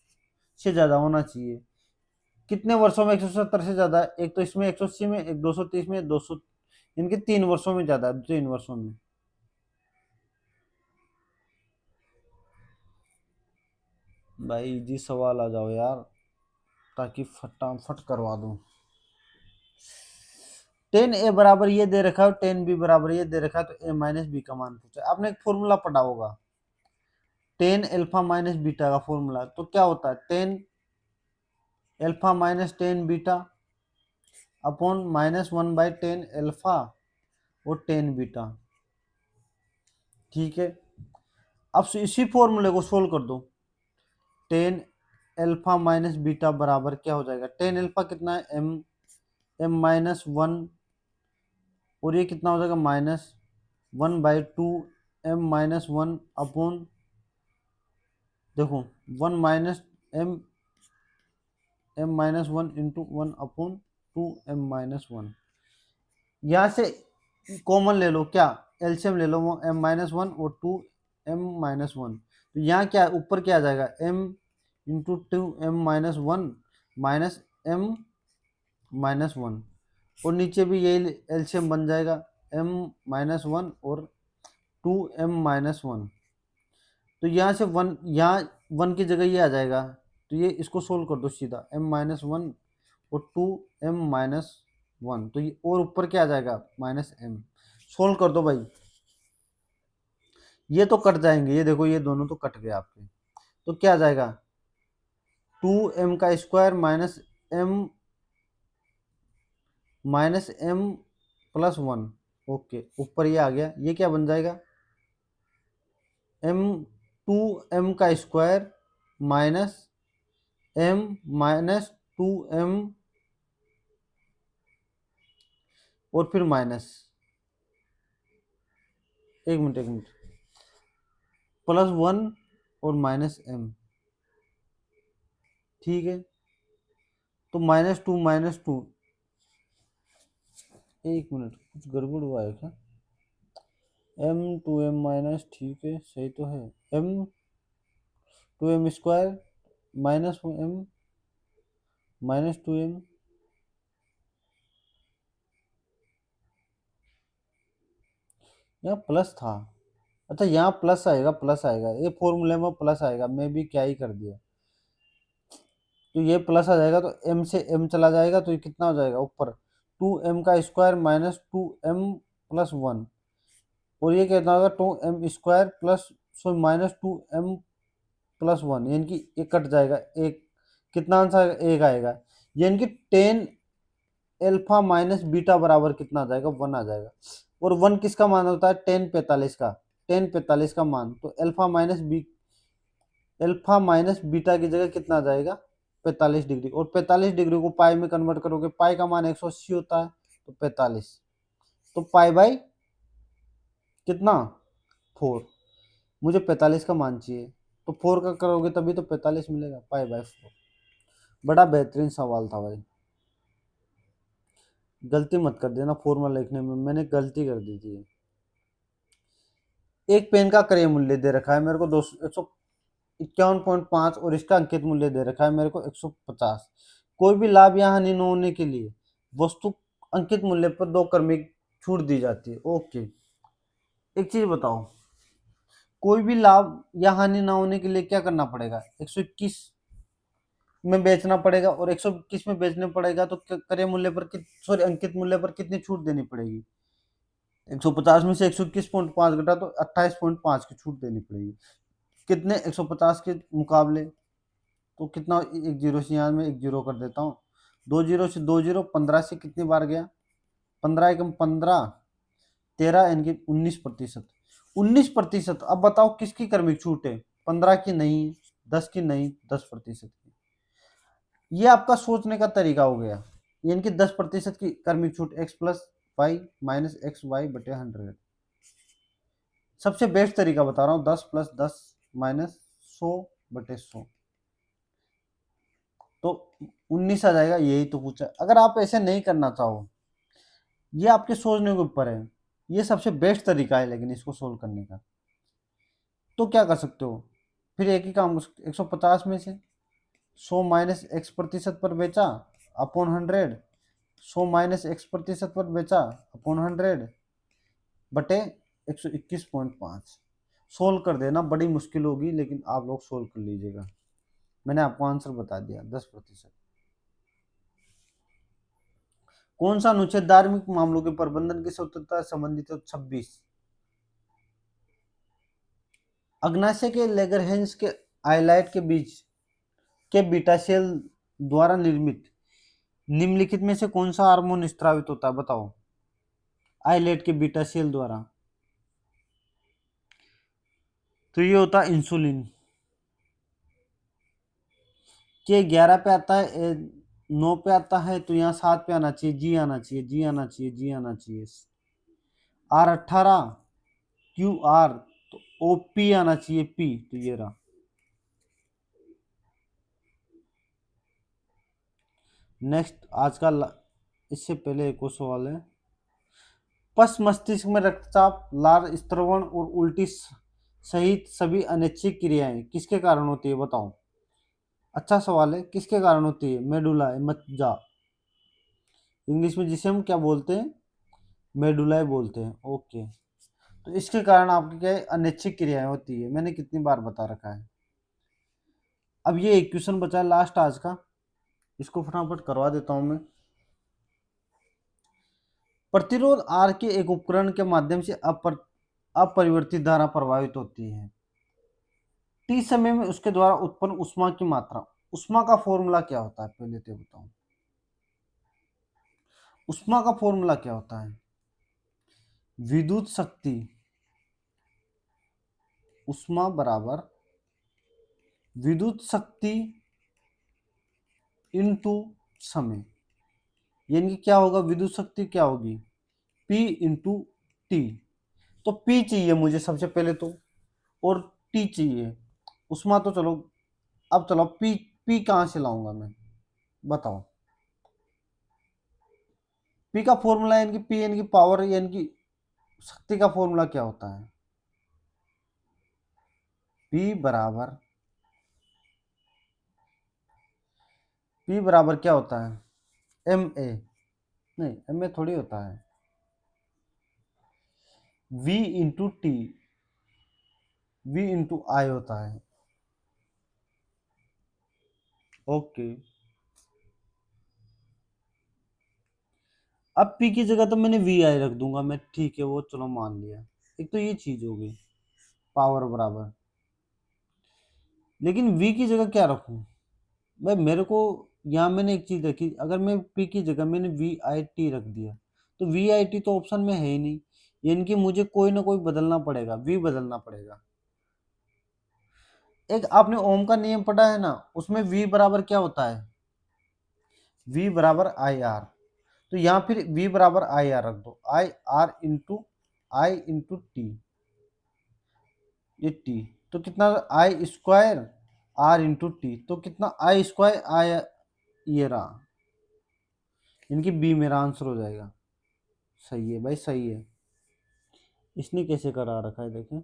से ज्यादा होना चाहिए। कितने वर्षों में 170 से ज्यादा है, एक तो इसमें 180 में, एक 230 में, 200, इनके 3 वर्षों में ज्यादा है, 3 वर्षों में। भाई इजी सवाल आ जाओ यार, ताकि फटाफट करवा दूं। 10 a बराबर ये दे रखा है, 10 b बराबर ये दे रखा है, तो a माइनस बी का मान पूछा है। आपने एक फॉर्मूला पढ़ा होगा, 10 अल्फा माइनस बीटा का फॉर्मूला, तो क्या होता है, 10 alpha minus 10 beta upon -1/10 alpha और 10 बीटा, ठीक है। अब इसी फॉर्मूले को सोल्व कर दो। 10 अल्फा माइनस बीटा बराबर क्या हो जाएगा, 10 अल्फा कितना है, m-1, और ये कितना हो जाएगा, -1/2 m-1 अपॉन, देखो 1 minus m m-1 into 1 upon 2 m-1। यहाँ से कॉमन ले लो, क्या एलसीएम ले लो, वो m-1 और 2m-1, तो यहाँ क्या ऊपर क्या आ जाएगा, m into 2m-1 minus m-1, और नीचे भी यही एलसीएम बन जाएगा, m-1 और 2m-1, तो यहाँ से 1, यहाँ 1 की जगह ये आ जाएगा, तो ये इसको सोल्व कर दो सीधा, m-1 और 2m-1, तो ये और ऊपर क्या आ जाएगा, -m। सोल्व कर दो भाई, ये तो कट जाएंगे, ये देखो ये दोनों तो कट गए आपके, तो क्या आ जाएगा, 2m² -m+1, ओके, ऊपर ये आ गया, ये क्या बन जाएगा, m 2m² माइनस m-2m, और फिर माइनस, एक मिनट, +1 और -m, ठीक है। तो -2, एक मिनट, कुछ गड़बड़ हुआ है क्या, m-2m माइनस, ठीक है सही तो है, m-2m² -m -2m, यहाँ प्लस था, अच्छा यहाँ प्लस आएगा, प्लस आएगा, ये फॉर्मूले में प्लस आएगा, मैं भी क्या ही कर दिया, तो ये प्लस आ जाएगा, तो m से m चला जाएगा, तो ये कितना हो जाएगा ऊपर, 2m² माइनस 2m+1, और ये कितना होगा, 2m² प्लस, सो -2m प्लस वन, यानी कि एक कट जाएगा, एक कितना आंसर एक आएगा, यानी कि टेन एल्फा माइनस बीटा बराबर कितना आ जाएगा, वन आ जाएगा। और वन किसका मान होता है, टेन पैंतालीस का, टेन पैंतालीस का मान, तो एल्फा माइनस बीटा की जगह कितना आ जाएगा, 45 डिग्री। और 45 डिग्री को पाई में कन्वर्ट करोगे, पाई का मान 180 होता है, तो 45, तो पाई बाई कितना, 4। मुझे 45 का मान चाहिए, तो 4 का करोगे तभी तो 45 मिलेगा, पाई बाई 4। बड़ा बेहतरीन सवाल था भाई, गलती मत कर देना फॉर्मूला लिखने में, मैंने गलती कर दी थी। एक पेन का क्रय मूल्य दे रखा है मेरे को 251.5 और इसका अंकित मूल्य दे रखा है मेरे को 150। कोई भी लाभ या हानि न होने के लिए वस्तु अंकित मूल्य पर 2 क्रमिक छूट दी जाती है। ओके, एक चीज बताओ, कोई भी लाभ या हानि ना होने के लिए क्या करना पड़ेगा, 121 में बेचना पड़ेगा, और 121 में बेचने पड़ेगा तो क्रय मूल्य पर सॉरी अंकित मूल्य पर कितनी छूट देनी पड़ेगी, 150 में से 121.5 घटा तो 28.5 की छूट देनी पड़ेगी। कितने, 150 के मुकाबले, तो कितना, एक जीरो से यहाँ में एक जीरो कर देता हूँ, 2 जीरो से 2 जीरो, 15 से कितनी बार गया, 15 एकम 15, 13 यानी कि 19%। 19%, अब बताओ किसकी क्रमिक छूट है, 15 की नहीं, 10 की नहीं, 10% की। ये आपका सोचने का तरीका हो गया, यानी कि 10% की क्रमिक छूट, X plus Y minus X Y बटे 100। सबसे बेस्ट तरीका बता रहा हूँ, 10 + 10 माइनस 100/100, तो 19 आ जाएगा, यही तो पूछा। अगर आप ऐसे नहीं करना चाहो, ये आपके सोचने के ऊपर है, ये सबसे बेस्ट तरीका है लेकिन इसको सोल्व करने का, तो क्या कर सकते हो, फिर एक ही काम कर सकते हो, 150 में से 100 माइनस एक्स प्रतिशत पर बेचा अपॉन 100, 100 माइनस एक्स प्रतिशत पर बेचा अपॉन 100 बटे 121.5। सोल्व कर देना, बड़ी मुश्किल होगी लेकिन आप लोग सोल्व कर लीजिएगा। मैंने आपको आंसर बता दिया, 10%। कौन सा अनुच्छेद धार्मिक मामलों के प्रबंधन की स्वतंत्रता से संबंधित है, 26। अग्नाशय के लेगरहेंस के आइलाइट के बीच के बीटा सेल द्वारा निर्मित निम्नलिखित में से कौन सा हार्मोन स्रावित होता है, बताओ, आइलेट के बीटा सेल द्वारा, तो ये होता है इंसुलिन। के 11 पे आता है, 9 पे आता है, तो यहाँ 7 पे आना चाहिए, जी आना चाहिए, जी आना चाहिए, जी आना चाहिए। R18 QR, तो OP आना चाहिए, P, तो ये रहा। नेक्स्ट आज का इससे पहले एक और सवाल है, पश्च मस्तिष्क में रक्तचाप, लार स्त्रवण और उल्टी सहित सभी अनैच्छिक क्रियाएं किसके कारण होती है, बताओ। अच्छा सवाल है, किसके कारण होती है, मेडुला मज्जा, इंग्लिश में जिसे हम क्या बोलते हैं, मेडुला बोलते हैं। ओके, तो इसके कारण आपकी क्या है, अनैच्छिक क्रियाएं होती है, मैंने कितनी बार बता रखा है। अब ये एक क्वेश्चन बचा है लास्ट आज का, इसको फटाफट करवा देता हूं मैं। प्रतिरोध आर के एक उपकरण के माध्यम से अपरिवर्तित धारा प्रवाहित होती है, टी समय में उसके द्वारा उत्पन्न उष्मा की मात्रा, उष्मा का फॉर्मूला क्या होता है, पहले तो बताओ, उष्मा का फॉर्मूला क्या होता है, विद्युत शक्ति, उष्मा बराबर विद्युत शक्ति इनटू समय, यानी कि क्या होगा, विद्युत शक्ति क्या होगी, P इंटू टी। तो P चाहिए मुझे सबसे पहले तो, और T चाहिए, उष्मा तो चलो, अब चलो P कहां से लाऊंगा मैं, बताओ। P का फॉर्मूला, यानी कि P यानी कि पावर, यानी कि शक्ति का फॉर्मूला क्या होता है, P बराबर क्या होता है, MA, नहीं MA थोड़ी होता है, V into T, V into I होता है। ओके, अब P की जगह तो मैंने VI रख दूंगा मैं, ठीक है वो चलो मान लिया। एक तो ये चीज हो गई, पावर बराबर, लेकिन वी की जगह क्या रखूं भाई? मेरे को यहाँ मैंने एक चीज रखी, अगर मैं पी की जगह मैंने वी आई टी रख दिया तो वी आई टी तो ऑप्शन में है ही नहीं, यानी कि मुझे कोई ना कोई बदलना पड़ेगा, वी बदलना पड़ेगा। एक आपने ओम का नियम पढ़ा है ना, उसमें वी बराबर क्या होता है? वी बराबर आई आर। तो यहाँ फिर वी बराबर आई आर रख दो, आई इंटू टी, ये टी। तो कितना, आई स्क्वायर आर इंटू टी, तो कितना आई स्क्वायर आई, ये रहा, इनकी बी मेरा आंसर हो जाएगा। सही है भाई, सही है। इसने कैसे करा रखा है देखें,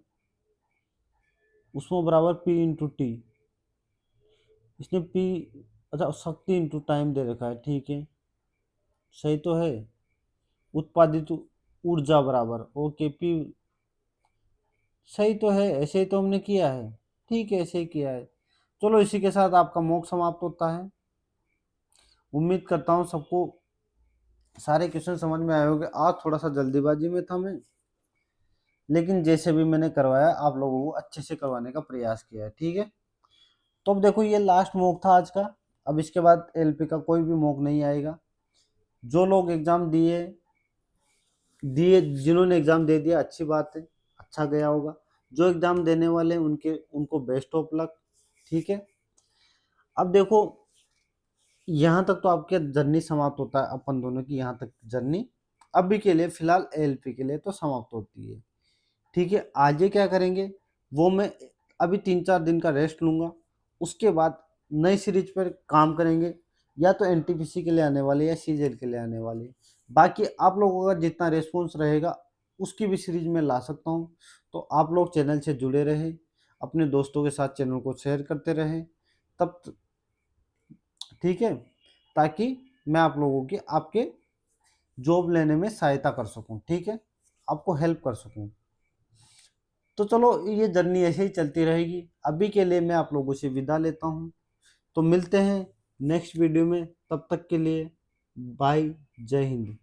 उसमें बराबर पी इंटू टी, इसने पी, अच्छा शक्ति इंटू टाइम दे रखा है, ठीक है, सही तो है। उत्पादित ऊर्जा बराबर ओके पी, सही तो है, ऐसे ही तो हमने किया है। ठीक है, ऐसे ही किया है। चलो इसी के साथ आपका मॉक समाप्त होता है। उम्मीद करता हूँ सबको सारे क्वेश्चन समझ में आए होंगे। आज थोड़ा सा जल्दीबाजी में था मैं, लेकिन जैसे भी मैंने करवाया आप लोगों को अच्छे से करवाने का प्रयास किया है, ठीक है। तो अब देखो ये लास्ट मॉक था आज का, अब इसके बाद एलपी का कोई भी मॉक नहीं आएगा। जो लोग एग्जाम दिए दिए जिन्होंने एग्जाम दे दिया अच्छी बात है, अच्छा गया होगा। जो एग्जाम देने वाले हैं उनके उनको बेस्ट ऑफ लक, ठीक है। अब देखो यहाँ तक तो आपके जर्नी समाप्त होता है, अपन दोनों की यहाँ तक जर्नी अभी के लिए फिलहाल एलपी के लिए तो समाप्त होती है, ठीक है। आगे क्या करेंगे वो मैं अभी 3-4 दिन का रेस्ट लूंगा, उसके बाद नई सीरीज पर काम करेंगे, या तो एनटीपीसी के लिए आने वाले या सीजेल के लिए आने वाले। बाकी आप लोगों का जितना रेस्पॉन्स रहेगा उसकी भी सीरीज में ला सकता हूँ। तो आप लोग चैनल से जुड़े रहे, अपने दोस्तों के साथ चैनल को शेयर करते रहे, तब ठीक है, ताकि मैं आप लोगों की आपके जॉब लेने में सहायता कर सकूं, ठीक है, आपको हेल्प कर सकूं। तो चलो ये जर्नी ऐसे ही चलती रहेगी। अभी के लिए मैं आप लोगों से विदा लेता हूँ, तो मिलते हैं नेक्स्ट वीडियो में, तब तक के लिए बाय, जय हिंद।